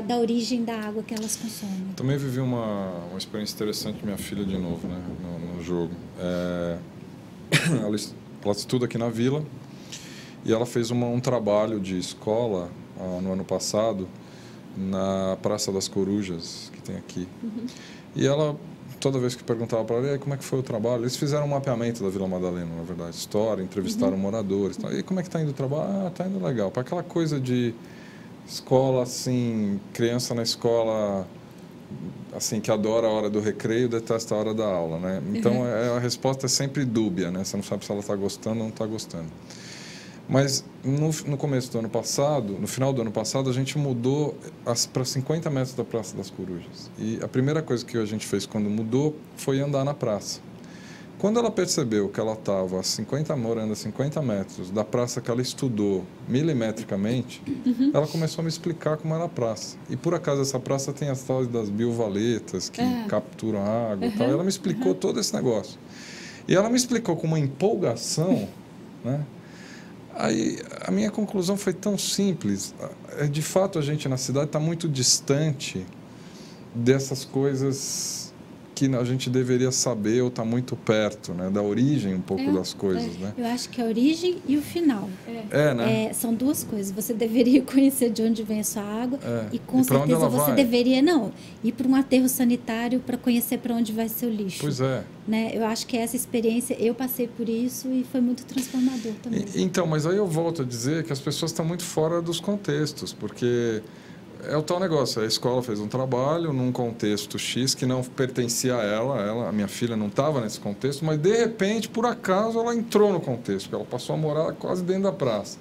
da origem da água que elas consomem. Também vivi uma experiência interessante com minha filha de novo, né, no jogo. Ela estuda aqui na Vila e ela fez um trabalho de escola no ano passado na Praça das Corujas, que tem aqui. E ela, toda vez que perguntava para ela, como é que foi o trabalho, eles fizeram um mapeamento da Vila Madalena, na verdade, história, entrevistaram moradores. E como é que está indo o trabalho? Está indo legal. Para aquela coisa de escola, assim, criança na escola, assim, que adora a hora do recreio, detesta a hora da aula, né? Então, a resposta é sempre dúbia, né? Você não sabe se ela está gostando ou não está gostando. Mas no começo do ano passado, no final do ano passado, a gente mudou para 50 metros da Praça das Corujas. E a primeira coisa que a gente fez quando mudou foi andar na praça. Quando ela percebeu que ela estava morando a 50 metros da praça que ela estudou milimetricamente, ela começou a me explicar como era a praça. E por acaso essa praça tem as tais das biovaletas que capturam água e tal. E ela me explicou todo esse negócio. E ela me explicou com uma empolgação, né? Aí a minha conclusão foi tão simples. De fato, a gente na cidade está muito distante dessas coisas que a gente deveria saber ou está muito perto, né? Da origem um pouco das coisas, né? Eu acho que a origem e o final. Né? São duas coisas. Você deveria conhecer de onde vem a sua água e com certeza você deveria ir para um aterro sanitário para conhecer para onde vai seu lixo. Pois é. Né? Eu acho que essa experiência, eu passei por isso e foi muito transformador também. Então, mas aí eu volto a dizer que as pessoas estão muito fora dos contextos, porque é o tal negócio, a escola fez um trabalho num contexto X que não pertencia a ela, a minha filha não estava nesse contexto, mas de repente, por acaso, ela entrou no contexto, porque ela passou a morar quase dentro da praça.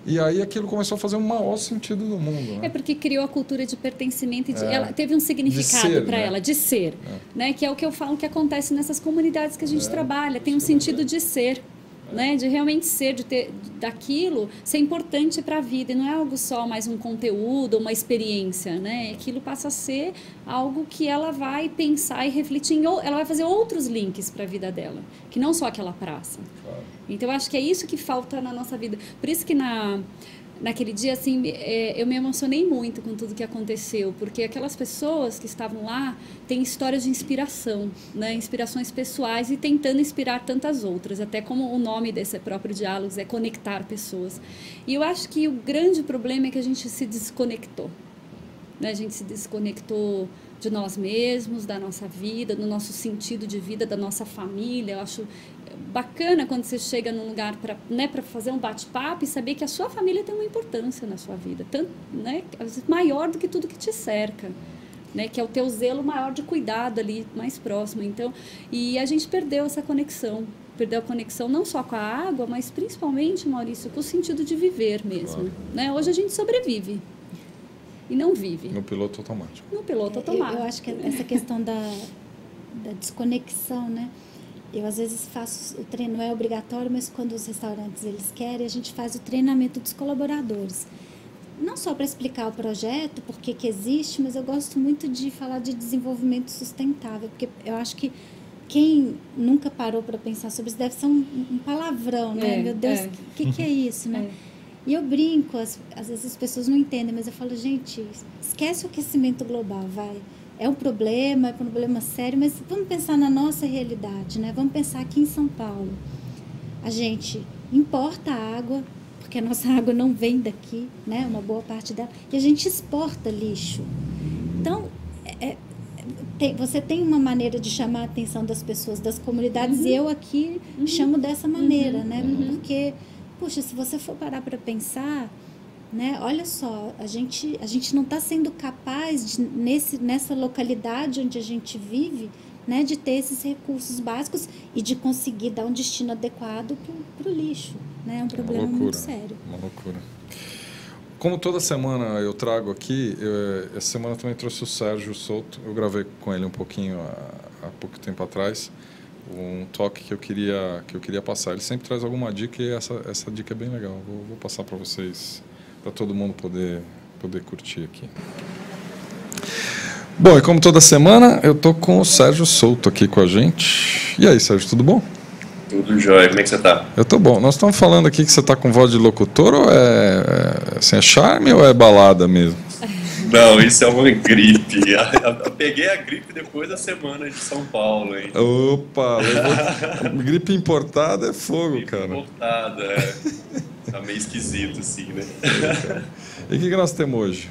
E aí aquilo começou a fazer o maior sentido do mundo. Né? Porque criou a cultura de pertencimento, ela teve um significado para ela, de ser, né? Que é o que eu falo que acontece nessas comunidades que a gente trabalha, tem um sentido de ser. Né, de realmente ser, de ter daquilo ser importante para a vida e não é algo só mais um conteúdo, uma experiência, né? Aquilo passa a ser algo que ela vai pensar e refletir, ela vai fazer outros links para a vida dela, que não só aquela praça. Então eu acho que é isso que falta na nossa vida. Por isso que naquele dia, assim, eu me emocionei muito com tudo que aconteceu, porque aquelas pessoas que estavam lá têm histórias de inspiração, né? Inspirações pessoais e tentando inspirar tantas outras, até como o nome desse próprio diálogo é conectar pessoas. E eu acho que o grande problema é que a gente se desconectou, né? A gente se desconectou de nós mesmos, da nossa vida, do nosso sentido de vida, da nossa família. Eu acho bacana quando você chega num lugar para fazer um bate-papo e saber que a sua família tem uma importância na sua vida, tanto, né, às vezes maior do que tudo que te cerca, né, que é o teu zelo maior de cuidado ali, mais próximo. Então, e a gente perdeu essa conexão, perdeu a conexão não só com a água, mas principalmente, Maurício, com o sentido de viver mesmo. Né? Hoje a gente sobrevive e não vive. No piloto automático. No piloto automático. Eu acho que essa questão da desconexão, né? Eu, às vezes, faço o treino, não é obrigatório, mas quando os restaurantes eles querem, a gente faz o treinamento dos colaboradores. Não só para explicar o projeto, por que existe, mas eu gosto muito de falar de desenvolvimento sustentável, porque eu acho que quem nunca parou para pensar sobre isso deve ser um palavrão, né? Meu Deus, o que é isso, né? E eu brinco, às vezes as pessoas não entendem, mas eu falo, gente, esquece o aquecimento global, vai. é um problema sério, mas vamos pensar na nossa realidade, né? Vamos pensar aqui em São Paulo. A gente importa água, porque a nossa água não vem daqui, né? Uma boa parte dela, e a gente exporta lixo. Então, você tem uma maneira de chamar a atenção das pessoas, das comunidades, e eu aqui chamo dessa maneira, né? Porque, puxa, se você for parar para pensar, né? Olha só, a gente não está sendo capaz, nessa localidade onde a gente vive, né, de ter esses recursos básicos e de conseguir dar um destino adequado para o lixo. Né? É um problema muito sério. Uma loucura. Como toda semana eu trago aqui, essa semana também trouxe o Sérgio Souto. Eu gravei com ele um pouquinho há pouco tempo atrás, um toque que eu queria passar. Ele sempre traz alguma dica e essa dica é bem legal. Vou passar para vocês, para todo mundo poder curtir aqui. Bom, e como toda semana, eu tô com o Sérgio Souto aqui com a gente. E aí, Sérgio, tudo bom? Tudo jóia, como é que você tá? Eu tô bom. Nós estamos falando aqui que você tá com voz de locutor ou assim, é charme ou é balada mesmo? Não, isso é uma gripe. Eu peguei a gripe depois da semana de São Paulo, hein? Opa, gripe importada é fogo, gripe cara. Importada, Tá meio esquisito, assim, né? E o que nós temos hoje?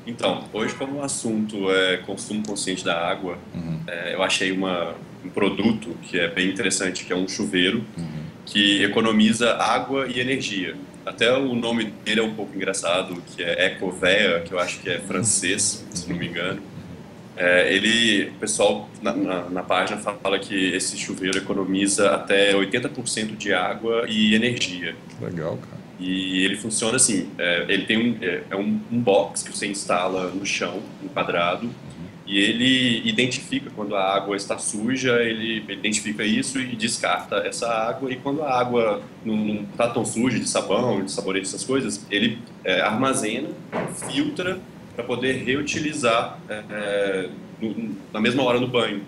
Então, hoje, como o assunto é consumo consciente da água, eu achei um produto que é bem interessante, que é um chuveiro que economiza água e energia. Até o nome dele é um pouco engraçado, que é Ecovea, que eu acho que é francês, se não me engano. O pessoal na página fala que esse chuveiro economiza até 80% de água e energia. Legal, cara. E ele funciona assim, ele tem um box que você instala no chão, um quadrado, e ele identifica quando a água está suja, ele identifica isso e descarta essa água, e quando a água não está tão suja de sabão, de sabonete, essas coisas, ele armazena, filtra para poder reutilizar na mesma hora no banho.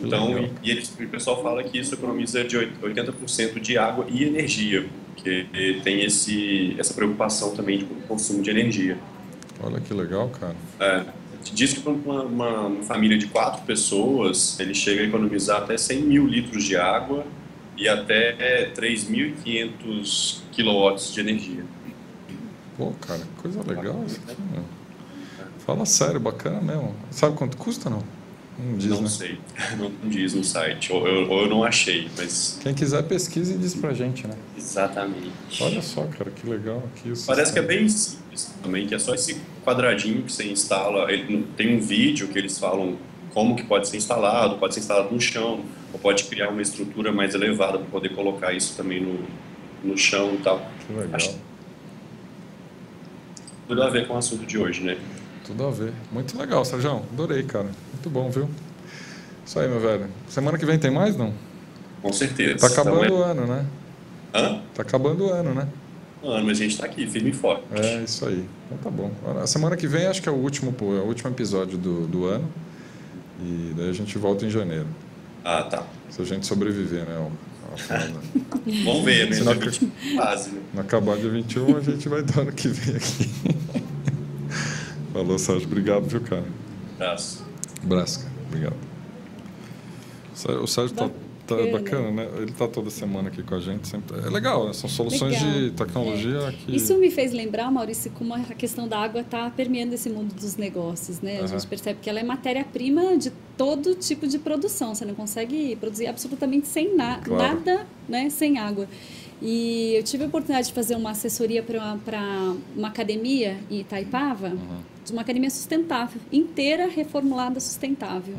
Então, o pessoal fala que isso economiza de 80% de água e energia, porque tem essa preocupação também de consumo de energia. Olha que legal, cara. Diz que para uma família de 4 pessoas, ele chega a economizar até 100 mil litros de água e até 3.500 quilowatts de energia. Pô, cara, coisa legal isso aqui, meu. Fala sério, bacana mesmo. Sabe quanto custa, não? Não diz, não sei, não diz no site, ou eu não achei, mas... Quem quiser pesquisa e diz pra gente, né? Exatamente. Olha só, cara, que legal aqui. Parece que é bem simples também, que é só esse quadradinho que você instala, tem um vídeo que eles falam como que pode ser instalado no chão, ou pode criar uma estrutura mais elevada para poder colocar isso também no chão e tal. Que legal. Tudo a ver com o assunto de hoje, né? Tudo a ver. Muito legal, Sérgio. Adorei, cara. Muito bom, viu? Isso aí, meu velho. Semana que vem tem mais, não? Com certeza. Tá acabando o ano, né? Hã? Tá acabando o ano, né? Mas a gente tá aqui, firme e forte. É, isso aí. Então tá bom. A semana que vem acho que é o último episódio do ano. E daí a gente volta em janeiro. Ah, tá. Se a gente sobreviver, né? Vamos ver, mesmo. Quase, né? No acabar dia 21, a gente vai dar ano que vem aqui. Falou, Sérgio. Obrigado, viu, cara? Abraço, cara. Obrigado. O Sérgio tá bacana, né? Ele tá toda semana aqui com a gente. Sempre. É legal, né? São soluções de tecnologia que... Isso me fez lembrar, Maurício, como a questão da água está permeando esse mundo dos negócios, né? A gente percebe que ela é matéria-prima de todo tipo de produção. Você não consegue produzir absolutamente sem nada, né? Sem água. E eu tive a oportunidade de fazer uma assessoria para uma academia em Itaipava, de uma academia sustentável, inteira reformulada sustentável,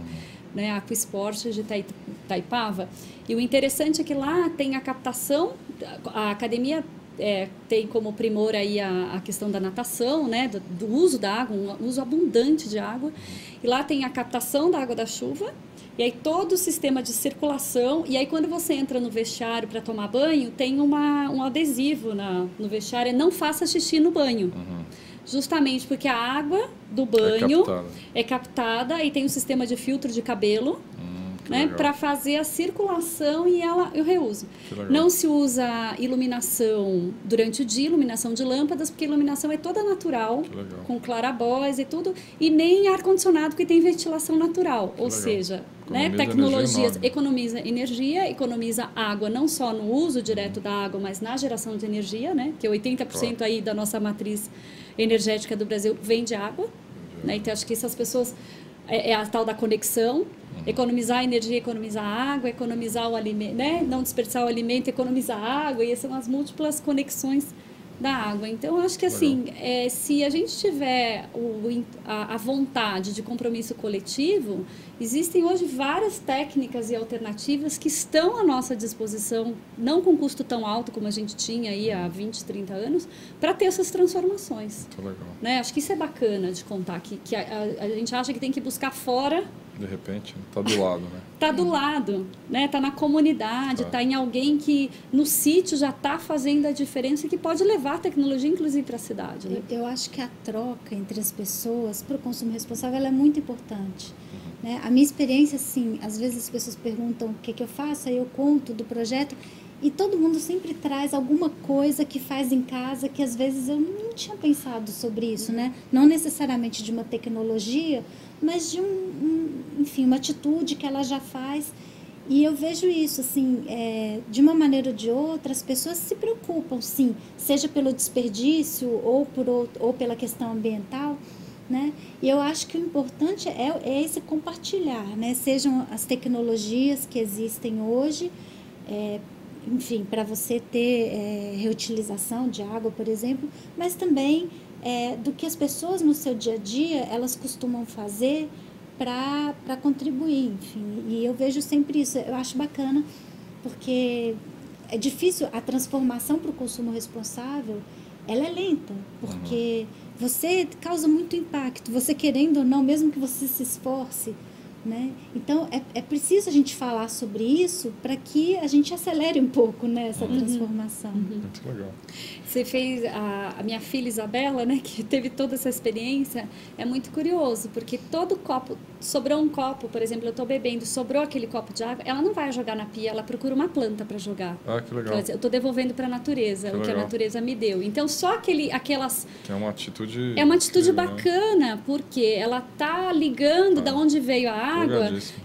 né? A Aquasport de Itaipava. E o interessante é que lá tem a captação, a academia tem como primor aí a questão da natação, né? Do uso da água, um uso abundante de água. E lá tem a captação da água da chuva. E aí todo o sistema de circulação, e aí quando você entra no vestiário para tomar banho, tem um adesivo no vestiário, não faça xixi no banho. Justamente porque a água do banho é captada e tem um sistema de filtro de cabelo, né, para fazer a circulação e o reuso. Não se usa iluminação durante o dia, iluminação de lâmpadas, porque a iluminação é toda natural, com clarabóias e tudo, e nem ar-condicionado, porque tem ventilação natural. Ou seja, né, tecnologias economiza energia, economiza água, não só no uso direto da água, mas na geração de energia, né, que 80% aí da nossa matriz energética do Brasil vem de água. Né, então, acho que essas pessoas... É a tal da conexão, economizar energia, economizar água, economizar o alimento, né? Não desperdiçar o alimento, economizar água, e essas são as múltiplas conexões da água. Então, acho que assim, se a gente tiver a vontade de compromisso coletivo, existem hoje várias técnicas e alternativas que estão à nossa disposição, não com custo tão alto como a gente tinha aí há 20, 30 anos, para ter essas transformações. Né? Acho que isso é bacana de contar, que a gente acha que tem que buscar fora. De repente, está do lado, né? Está do lado, né? Está na comunidade, está em alguém que no sítio já está fazendo a diferença e que pode levar a tecnologia, inclusive, para a cidade. Né? Eu acho que a troca entre as pessoas para o consumo responsável ela é muito importante. Né? A minha experiência, assim, às vezes as pessoas perguntam o que eu faço, aí eu conto do projeto e todo mundo sempre traz alguma coisa que faz em casa que às vezes eu não tinha pensado sobre isso, né? Não necessariamente de uma tecnologia, mas de enfim, uma atitude que ela já faz. E eu vejo isso, assim, de uma maneira ou de outra, as pessoas se preocupam, sim, seja pelo desperdício ou pela questão ambiental, né? E eu acho que o importante é esse compartilhar, né? Sejam as tecnologias que existem hoje, enfim, para você ter reutilização de água, por exemplo, mas também do que as pessoas no seu dia a dia, elas costumam fazer para contribuir, enfim. E eu vejo sempre isso, eu acho bacana, porque é difícil, a transformação para o consumo responsável, ela é lenta, porque você causa muito impacto, você querendo ou não, mesmo que você se esforce, né? Então, é preciso a gente falar sobre isso para que a gente acelere um pouco, né, essa transformação. Muito legal. Você fez a minha filha Isabela, né, que teve toda essa experiência, é muito curioso, porque todo copo, sobrou um copo, por exemplo, eu estou bebendo, sobrou aquele copo de água, ela não vai jogar na pia, ela procura uma planta para jogar. Ah, que legal. Eu estou devolvendo para a natureza, o que a natureza me deu. Então, só aquelas... É uma atitude... É uma atitude bacana, né? Porque ela está ligando de onde veio a água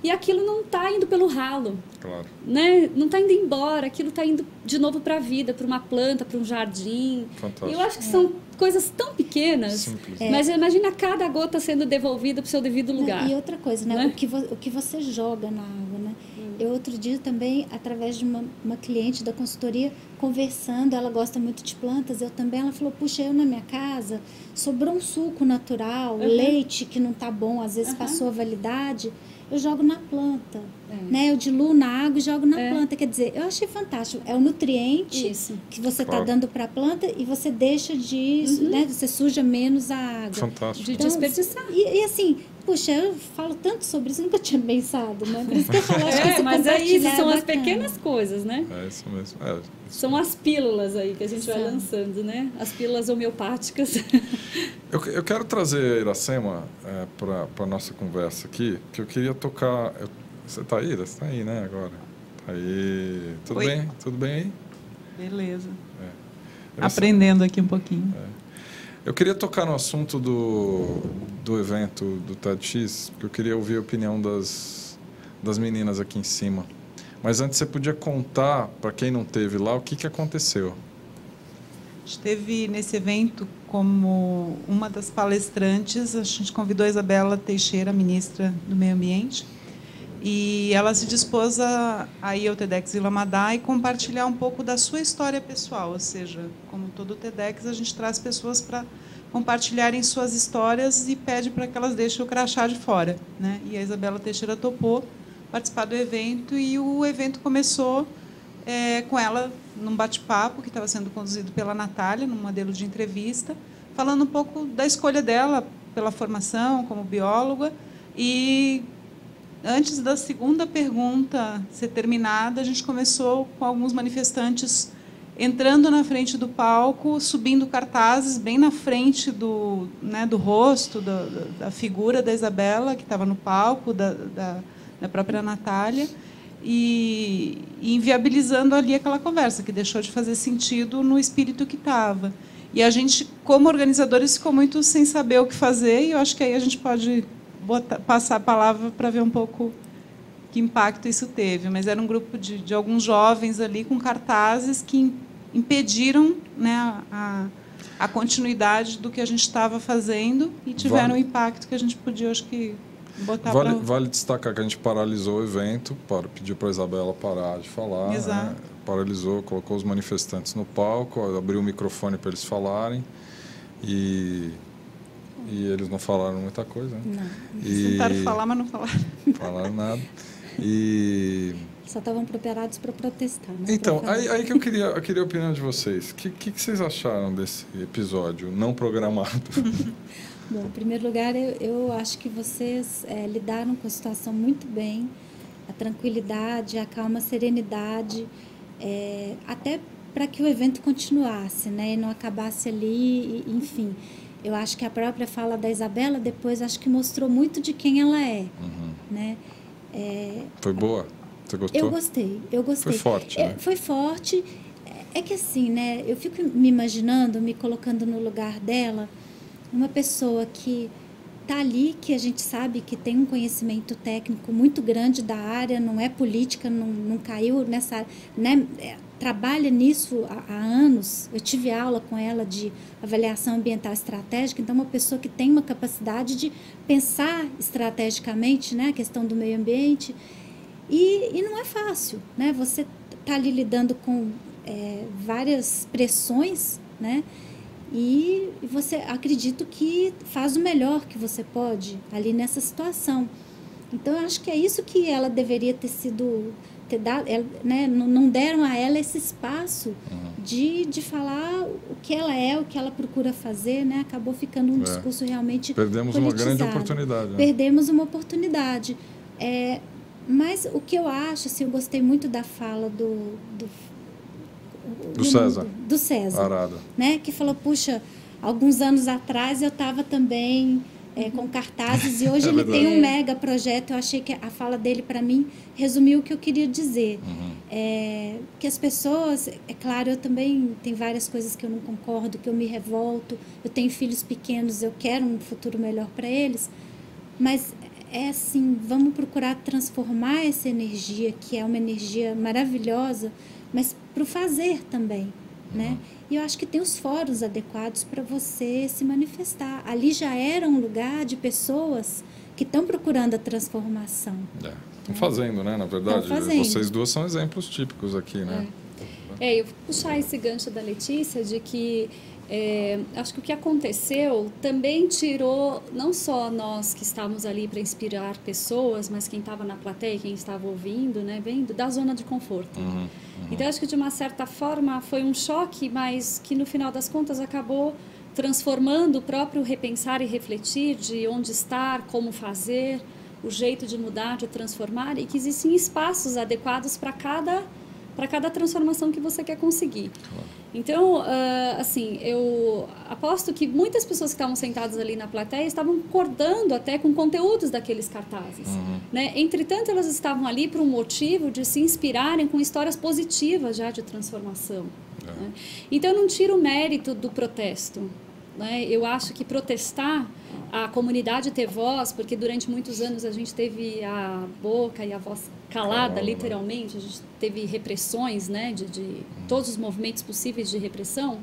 e aquilo não está indo pelo ralo. Claro. Né? Não está indo embora, aquilo está indo de novo para a vida, para uma planta, para um jardim. Fantástico. E eu acho que são coisas tão pequenas, mas imagina cada gota sendo devolvida para o seu devido lugar. E outra coisa, né? O que você joga na água, né? Eu outro dia também, através de uma cliente da consultoria, conversando, ela gosta muito de plantas, eu também, ela falou, puxa, eu na minha casa, sobrou um suco natural, leite que não está bom, às vezes passou a validade, eu jogo na planta, né? Eu diluo na água e jogo na planta, quer dizer, eu achei fantástico, é o nutriente que você está dando para a planta e você deixa né? Você suja menos a água. Fantástico. De desperdiçar. E assim, puxa, eu falo tanto sobre isso, nunca tinha pensado, né? Por isso que eu falo, acho que esse mas é isso, são as bacana. pequenas coisas, né? É isso mesmo. São as pílulas aí que a gente vai lançando, né? As pílulas homeopáticas. Eu quero trazer a Iracema para a nossa conversa aqui, que eu queria tocar... Você está aí? Você está aí, né, agora? Tá aí. Tudo Oi. bem? Tudo bem aí? Beleza. Aprendendo aqui um pouquinho. Eu queria tocar no assunto do evento do TEDx, porque eu queria ouvir a opinião das meninas aqui em cima. Mas antes, você podia contar, para quem não esteve lá, o que aconteceu? A gente esteve nesse evento como uma das palestrantes, a gente convidou a Isabela Teixeira, ministra do Meio Ambiente, e ela se dispôs a ir ao TEDx Vila Madá e compartilhar um pouco da sua história pessoal, ou seja, como todo TEDx, a gente traz pessoas para compartilharem suas histórias e pede para que elas deixem o crachá de fora, né? E a Isabela Teixeira topou participar do evento e o evento começou com ela num bate-papo que estava sendo conduzido pela Natália, num modelo de entrevista, falando um pouco da escolha dela pela formação como bióloga e antes da segunda pergunta ser terminada, a gente começou com alguns manifestantes entrando na frente do palco, subindo cartazes bem na frente do rosto, da figura da Isabela, que estava no palco, da da própria Natália, e inviabilizando ali aquela conversa, que deixou de fazer sentido no espírito que estava. E a gente, como organizadores, ficou muito sem saber o que fazer, e eu acho que aí a gente pode passar a palavra para ver um pouco que impacto isso teve. Mas era um grupo de alguns jovens ali com cartazes que impediram, né, a continuidade do que a gente estava fazendo e tiveram o impacto que a gente podia, acho que, botar Vale destacar que a gente paralisou o evento, pediu para a Isabela parar de falar. Exato. Né? Paralisou, colocou os manifestantes no palco, abriu o microfone para eles falarem e eles não falaram muita coisa. Né? Não. Tentaram falar, mas não falaram. Falaram nada. E... Só estavam preparados para protestar. Né? Então, aí que eu queria a opinião de vocês. O que vocês acharam desse episódio não programado? Bom, em primeiro lugar, eu acho que vocês lidaram com a situação muito bem. A tranquilidade, a calma, a serenidade, até para que o evento continuasse, né? E não acabasse ali, enfim. Eu acho que a própria fala da Isabela depois acho que mostrou muito de quem ela é. Né? Foi boa? Você gostou? Eu gostei. Foi forte, né? Foi forte. É que assim, né? Eu fico me imaginando, me colocando no lugar dela, uma pessoa que está ali, que a gente sabe que tem um conhecimento técnico muito grande da área, não é política, não caiu nessa área, né? Trabalha nisso há anos. Eu tive aula com ela de avaliação ambiental estratégica, então uma pessoa que tem uma capacidade de pensar estrategicamente, né, a questão do meio ambiente. E não é fácil, né? Você está ali lidando com várias pressões, né? E você, acredito que faz o melhor que você pode ali nessa situação. Então, eu acho que é isso que ela deveria ter dado, né? Não deram a ela esse espaço de falar o que ela é, o que ela procura fazer, né? Acabou ficando um discurso realmente Perdemos politizado. uma grande oportunidade. Né? Perdemos uma oportunidade. Mas o que eu acho, assim, eu gostei muito da fala do César. Do César. Arada. Né? Que falou, puxa, alguns anos atrás eu estava também com cartazes e hoje ele tem um mega projeto. Eu achei que a fala dele, para mim, resumiu o que eu queria dizer. Que as pessoas, é claro, eu também tem várias coisas que eu não concordo, que eu me revolto. Eu tenho filhos pequenos, eu quero um futuro melhor para eles. Mas assim, vamos procurar transformar essa energia, que é uma energia maravilhosa, mas para o fazer também, né? E eu acho que tem os fóruns adequados para você se manifestar. Ali já era um lugar de pessoas que estão procurando a transformação. Estão fazendo, né? Na verdade, vocês duas são exemplos típicos aqui, né? Eu vou puxar esse gancho da Letícia de que acho que o que aconteceu também tirou não só nós que estávamos ali para inspirar pessoas, mas quem estava na plateia, quem estava ouvindo, né, vendo, da zona de conforto. Então, acho que de uma certa forma foi um choque, mas que no final das contas acabou transformando o próprio repensar e refletir de onde estar, como fazer, o jeito de mudar, de transformar, e que existem espaços adequados para cada transformação que você quer conseguir. Então, assim, eu aposto que muitas pessoas que estavam sentadas ali na plateia estavam concordando até com conteúdos daqueles cartazes. Né? Entretanto, elas estavam ali por um motivo de se inspirarem com histórias positivas já de transformação. Né? Então, eu não tiro o mérito do protesto. Né? Eu acho que protestar, a comunidade ter voz, porque durante muitos anos a gente teve a boca e a voz calada, literalmente, a gente teve repressões, né, de todos os movimentos possíveis de repressão.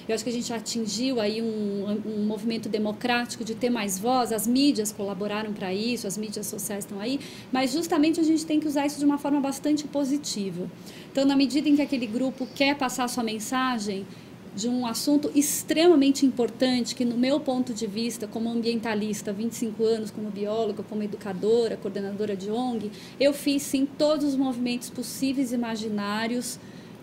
Eu acho que a gente atingiu aí um movimento democrático de ter mais voz, as mídias colaboraram para isso, as mídias sociais estão aí, mas justamente a gente tem que usar isso de uma forma bastante positiva. Então, na medida em que aquele grupo quer passar a sua mensagem de um assunto extremamente importante, que no meu ponto de vista, como ambientalista, 25 anos, como bióloga, como educadora, coordenadora de ONG, eu fiz sim todos os movimentos possíveis e imaginários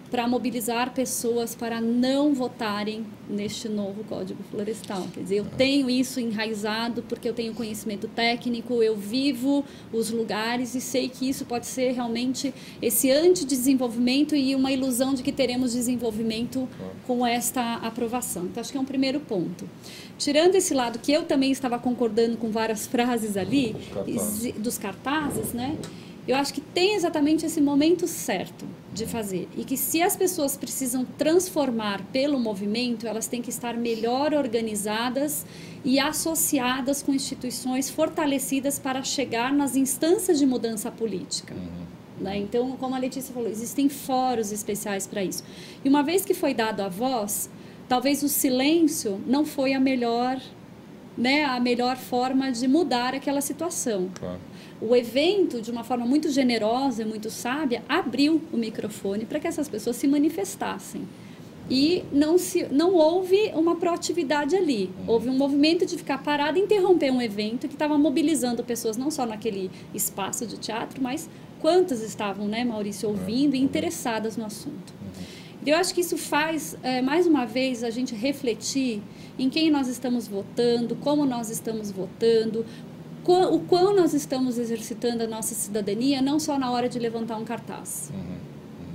para mobilizar pessoas para não votarem neste novo Código Florestal. Quer dizer, eu tenho isso enraizado porque eu tenho conhecimento técnico, eu vivo os lugares e sei que isso pode ser realmente esse antidesenvolvimento e uma ilusão de que teremos desenvolvimento com esta aprovação. Então, acho que é um primeiro ponto. Tirando esse lado que eu também estava concordando com várias frases ali, dos cartazes, né? Eu acho que tem exatamente esse momento certo de fazer. E que se as pessoas precisam transformar pelo movimento, elas têm que estar melhor organizadas e associadas com instituições fortalecidas para chegar nas instâncias de mudança política. Né? Então, como a Letícia falou, existem fóruns especiais para isso. E uma vez que foi dado a voz, talvez o silêncio não foi a melhor, né, a melhor forma de mudar aquela situação. Claro. O evento, de uma forma muito generosa e muito sábia, abriu o microfone para que essas pessoas se manifestassem. E não houve uma proatividade ali. Houve um movimento de ficar parado e interromper um evento que estava mobilizando pessoas não só naquele espaço de teatro, mas quantas estavam, né, Maurício, ouvindo e interessadas no assunto. Eu acho que isso faz, mais uma vez, a gente refletir em quem nós estamos votando, como nós estamos votando, o quão nós estamos exercitando a nossa cidadania, não só na hora de levantar um cartaz.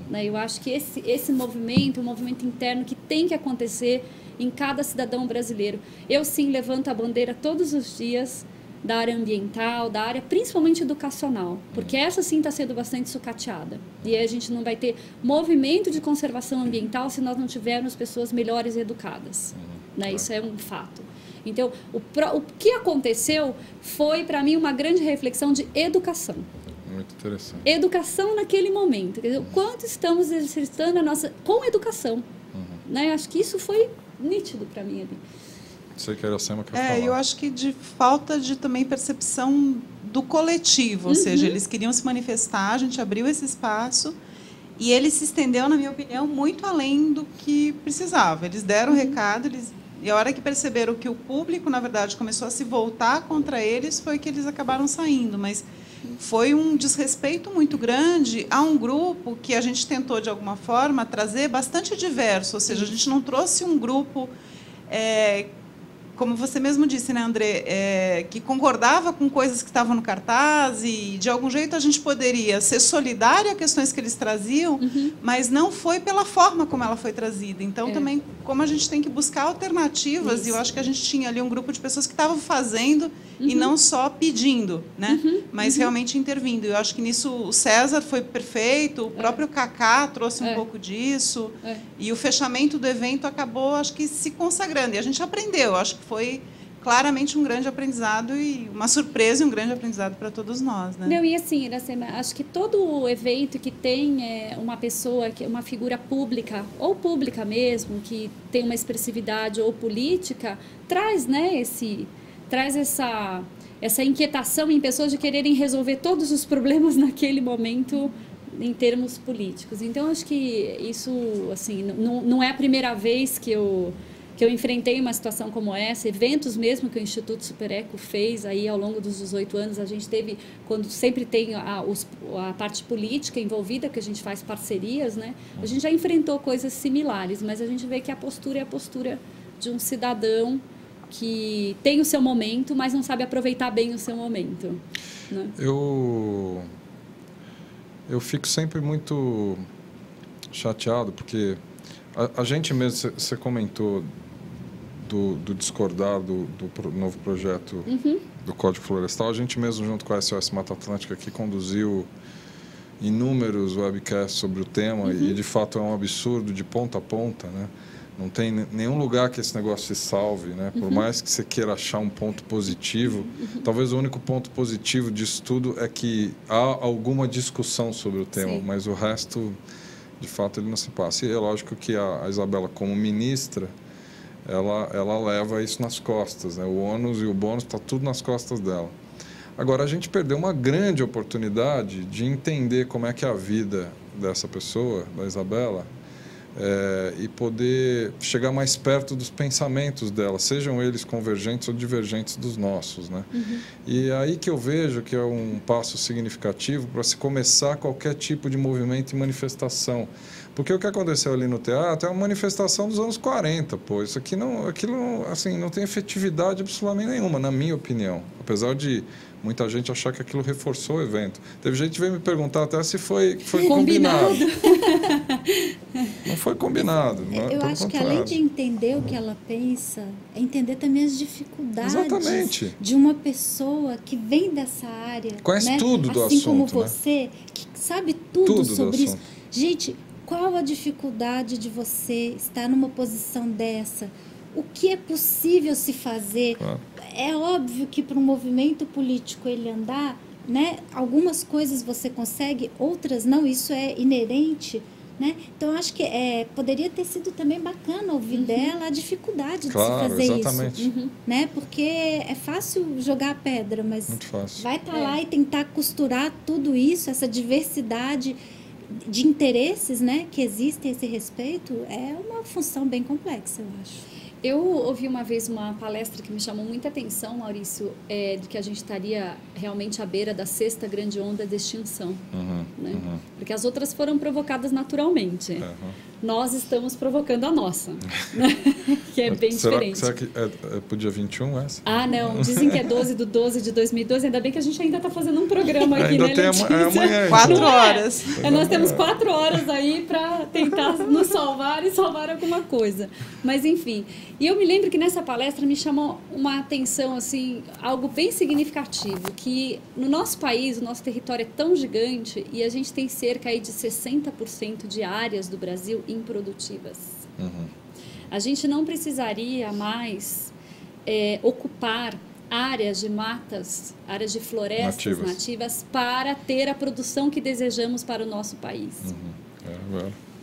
Né? Eu acho que esse movimento é um movimento interno que tem que acontecer em cada cidadão brasileiro. Eu, sim, levanto a bandeira todos os dias da área ambiental, da área principalmente educacional, porque essa, sim, está sendo bastante sucateada. E aí a gente não vai ter movimento de conservação ambiental se nós não tivermos pessoas melhores educadas. Né? Isso é um fato. Então, o que aconteceu foi, para mim, uma grande reflexão de educação. Muito interessante. Educação naquele momento. Quer dizer, o quanto estamos exercitando a nossa... com educação. Né? Acho que isso foi nítido para mim ali. Sei que a Iracema quer falar. Eu acho que de falta de também percepção do coletivo. Ou seja, eles queriam se manifestar, a gente abriu esse espaço e ele se estendeu, na minha opinião, muito além do que precisava. Eles deram o recado, e a hora que perceberam que o público, na verdade, começou a se voltar contra eles, foi que eles acabaram saindo. Mas foi um desrespeito muito grande a um grupo que a gente tentou, de alguma forma, trazer bastante diverso. Ou seja, a gente não trouxe um grupo, como você mesmo disse, né, André, que concordava com coisas que estavam no cartaz e, de algum jeito, a gente poderia ser solidário a questões que eles traziam, mas não foi pela forma como ela foi trazida. Então, também, como a gente tem que buscar alternativas, e eu acho que a gente tinha ali um grupo de pessoas que estavam fazendo e não só pedindo, né, mas realmente intervindo. Eu acho que nisso o César foi perfeito, o próprio Cacá trouxe um pouco disso, e o fechamento do evento acabou, acho que, se consagrando. E a gente aprendeu, acho que foi claramente um grande aprendizado e uma surpresa e um grande aprendizado para todos nós, né? Não, e assim, Iracema, acho que todo evento que tem uma pessoa, uma figura pública, ou pública mesmo, que tem uma expressividade ou política, traz, né, essa inquietação em pessoas de quererem resolver todos os problemas naquele momento em termos políticos. Então, acho que isso, assim, não é a primeira vez que eu enfrentei uma situação como essa, eventos mesmo que o Instituto Supereco fez aí ao longo dos 18 anos, a gente teve, quando sempre tem a parte política envolvida, que a gente faz parcerias, né? A gente já enfrentou coisas similares, mas a gente vê que a postura é a postura de um cidadão que tem o seu momento, mas não sabe aproveitar bem o seu momento. Né? Eu fico sempre muito chateado, porque a gente mesmo, você comentou do discordar do novo projeto do Código Florestal, a gente mesmo, junto com a SOS Mata Atlântica, aqui conduziu inúmeros webcasts sobre o tema e, de fato, é um absurdo de ponta a ponta, né? Não tem nenhum lugar que esse negócio se salve, né? Por mais que você queira achar um ponto positivo, talvez o único ponto positivo disso tudo é que há alguma discussão sobre o tema, mas o resto, de fato, ele não se passa. E é lógico que a Isabela, como ministra, ela leva isso nas costas, né? O ônus e o bônus está tudo nas costas dela. Agora, a gente perdeu uma grande oportunidade de entender como é que é a vida dessa pessoa, da Isabela, e poder chegar mais perto dos pensamentos dela, sejam eles convergentes ou divergentes dos nossos, né? E é aí que eu vejo que é um passo significativo para se começar qualquer tipo de movimento e manifestação. Porque o que aconteceu ali no teatro é uma manifestação dos anos 40, pô. Isso aqui aquilo, assim, não tem efetividade absolutamente nenhuma, na minha opinião. Apesar de muita gente achar que aquilo reforçou o evento. Teve gente que veio me perguntar até se foi combinado. Não foi combinado. Eu acho que além de entender o que ela pensa, é entender também as dificuldades de uma pessoa que vem dessa área. Conhece tudo do assim assunto, como você, que sabe tudo sobre isso. Gente, qual a dificuldade de você estar numa posição dessa? O que é possível se fazer? Claro. É óbvio que para um movimento político ele andar, né, algumas coisas você consegue, outras não, isso é inerente. Né? Então, acho que poderia ter sido também bacana ouvir dela a dificuldade de se fazer exatamente. Isso. Né? Porque é fácil jogar a pedra, mas vai estar lá e tentar costurar tudo isso, essa diversidade de interesses, né, que existem a esse respeito, é uma função bem complexa, eu acho. Eu ouvi uma vez uma palestra que me chamou muita atenção, Maurício, de que a gente estaria realmente à beira da 6ª grande onda de extinção. Né? Porque as outras foram provocadas naturalmente. Nós estamos provocando a nossa, né? Que é bem diferente. Será que é pro dia 21 essa? Ah, não. Dizem que é 12/12 de 2012. Ainda bem que a gente ainda está fazendo um programa aqui, ainda né, tem Letícia? Amanhã. 4 horas. Nós temos 4 horas aí para tentar nos salvar e salvar alguma coisa. Mas, enfim. E eu me lembro que nessa palestra me chamou uma atenção, assim, algo bem significativo, que no nosso país, o nosso território é tão gigante e a gente tem cerca aí de 60% de áreas do Brasil improdutivas. A gente não precisaria mais ocupar áreas de matas, áreas de florestas nativas para ter a produção que desejamos para o nosso país.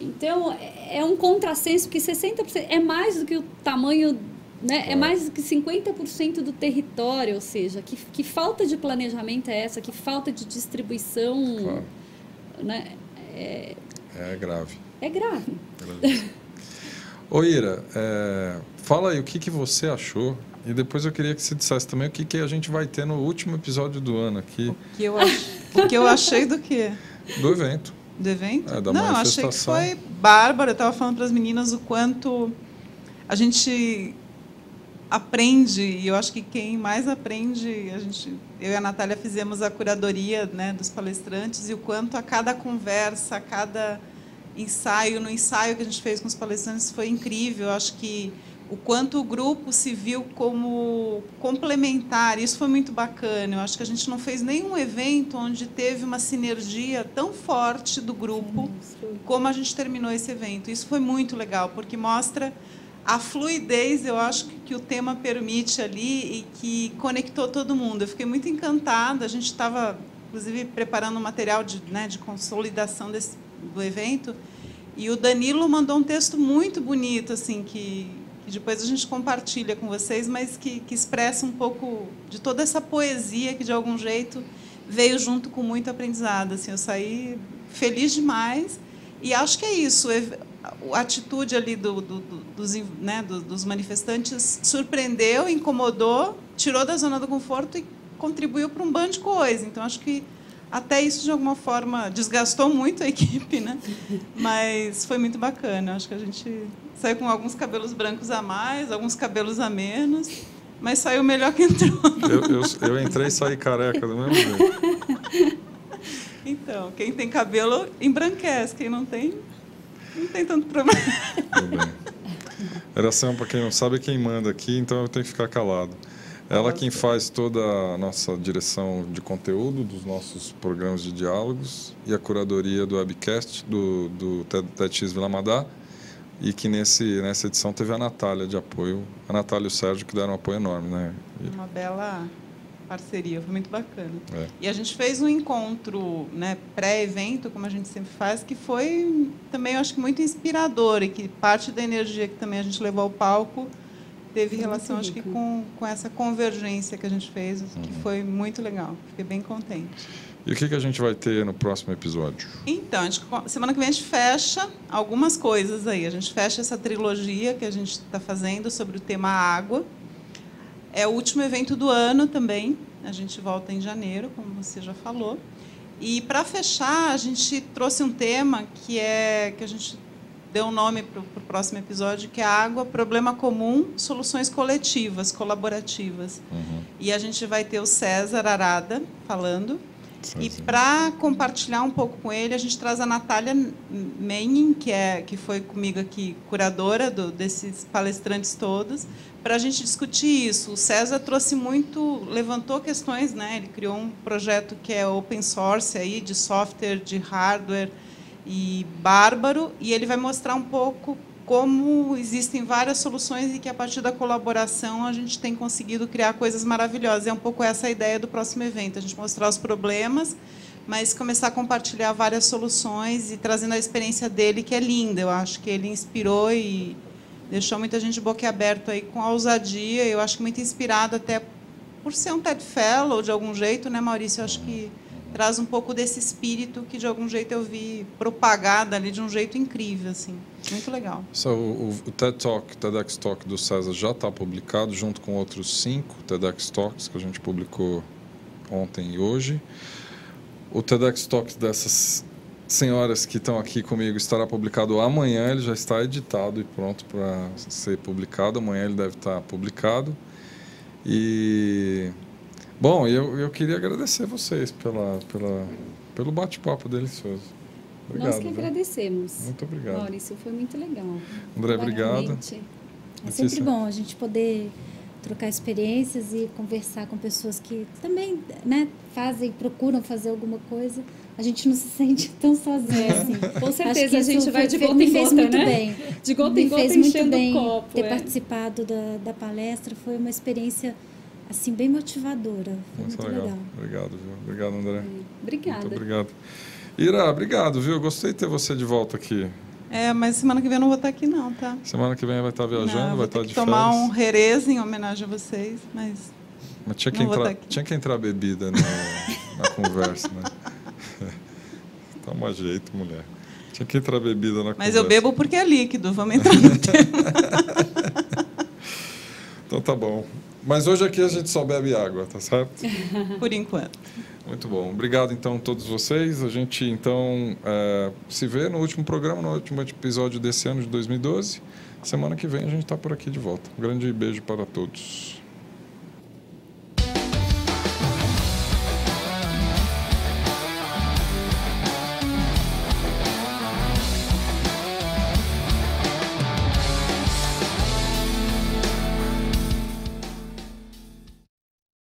Então, é um contrassenso que 60% é mais do que o tamanho, né? É mais do que 50% do território, ou seja, que falta de planejamento é essa, que falta de distribuição, né? É grave. É grave. Ô Ira, fala aí o que você achou e depois eu queria que você dissesse também o que a gente vai ter no último episódio do ano aqui. O que eu achei do quê? Do evento. Do evento? Da não, achei que foi bárbaro. Eu estava falando para as meninas o quanto a gente aprende, e eu acho que quem mais aprende, eu e a Natália fizemos a curadoria, né, dos palestrantes, e o quanto a cada conversa, a cada ensaio, no ensaio que a gente fez com os palestrantes foi incrível. Eu acho que o quanto o grupo se viu como complementar, isso foi muito bacana. Eu acho que a gente não fez nenhum evento onde teve uma sinergia tão forte do grupo como a gente terminou esse evento. Isso foi muito legal, porque mostra a fluidez, eu acho, que o tema permite ali e que conectou todo mundo. Eu fiquei muito encantada. A gente estava, inclusive, preparando um material de consolidação do evento, e o Danilo mandou um texto muito bonito, assim, que depois a gente compartilha com vocês, mas que expressa um pouco de toda essa poesia que, de algum jeito, veio junto com muito aprendizado. Assim, eu saí feliz demais e acho que é isso. A atitude ali dos manifestantes surpreendeu, incomodou, tirou da zona do conforto e contribuiu para um bando de coisa. Então, acho que até isso, de alguma forma, desgastou muito a equipe, né? Mas foi muito bacana. Acho que a gente saiu com alguns cabelos brancos a mais, alguns cabelos a menos, mas saiu melhor que entrou. Eu entrei e saí careca do mesmo jeito. Então, quem tem cabelo embranquece, quem não tem tanto problema. Tudo bem. Eração, para quem não sabe, é quem manda aqui, então eu tenho que ficar calado. Ela quem faz toda a nossa direção de conteúdo dos nossos programas de diálogos e a curadoria do webcast do TEDx Vila Madá, e que nessa edição teve a Natália de apoio, a Natália e o Sérgio, que deram um apoio enorme, né? Uma bela parceria, foi muito bacana. E a gente fez um encontro, né, pré-evento, como a gente sempre faz, que foi também, eu acho que muito inspirador, e que parte da energia que também a gente levou ao palco teve relação, acho que, com essa convergência que a gente fez, que foi muito legal. Fiquei bem contente. E o que a gente vai ter no próximo episódio? Então, semana que vem a gente fecha algumas coisas aí. A gente fecha essa trilogia que a gente está fazendo sobre o tema água. É o último evento do ano também. A gente volta em janeiro, como você já falou. E, para fechar, a gente trouxe um tema que a gente deu um nome para o próximo episódio, que é a água, problema comum, soluções coletivas, colaborativas. E a gente vai ter o César Arada falando. E, para compartilhar um pouco com ele, a gente traz a Natália Menin, que foi comigo aqui, curadora desses palestrantes todos, para a gente discutir isso. O César trouxe levantou questões, né? Ele criou um projeto que é open source, aí, de software, de hardware, e bárbaro, e ele vai mostrar um pouco como existem várias soluções e que, a partir da colaboração, a gente tem conseguido criar coisas maravilhosas. É um pouco essa a ideia do próximo evento, a gente mostrar os problemas, mas começar a compartilhar várias soluções e trazendo a experiência dele, que é linda. Eu acho que ele inspirou e deixou muita gente boquiaberta aí com a ousadia. Eu acho que muito inspirado até por ser um TED Fellow, de algum jeito, né, Maurício? Eu acho que traz um pouco desse espírito que, de algum jeito, eu vi propagado ali de um jeito incrível, assim. Muito legal. O TEDx Talk do César já está publicado, junto com outros 5 TEDx Talks que a gente publicou ontem e hoje. O TEDx Talk dessas senhoras que estão aqui comigo estará publicado amanhã, ele já está editado e pronto para ser publicado. Amanhã ele deve estar publicado. E... Bom, eu queria agradecer vocês pelo bate-papo delicioso. Obrigado. Nós que agradecemos. Muito obrigado. Maurício, foi muito legal. André, obrigado. É sempre bom a gente poder trocar experiências e conversar com pessoas que também, né, procuram fazer alguma coisa. A gente não se sente tão sozinho assim. Com certeza, a gente vai de gota me em fez gota, muito né? bem. De gota me em gota, fez muito enchendo bem o copo. ter participado da palestra. Foi uma experiência assim bem motivadora. Foi muito legal. Obrigado, viu? Obrigado, André. Obrigada. Muito obrigado. Ira, obrigado, viu? Gostei de ter você de volta aqui. Mas semana que vem eu não vou estar aqui, não, tá? Semana que vem vai estar viajando, vai estar de férias. Tomar um Jerez em homenagem a vocês, mas tinha que entrar bebida na conversa, né? Toma jeito, mulher. Tinha que entrar bebida na conversa. Mas eu bebo porque é líquido, vamos entrar no tema. Então tá bom. Mas hoje aqui a gente só bebe água, tá certo? Por enquanto. Muito bom. Obrigado, então, a todos vocês. A gente, então, se vê no último programa, no último episódio desse ano de 2012. Semana que vem a gente está por aqui de volta. Um grande beijo para todos.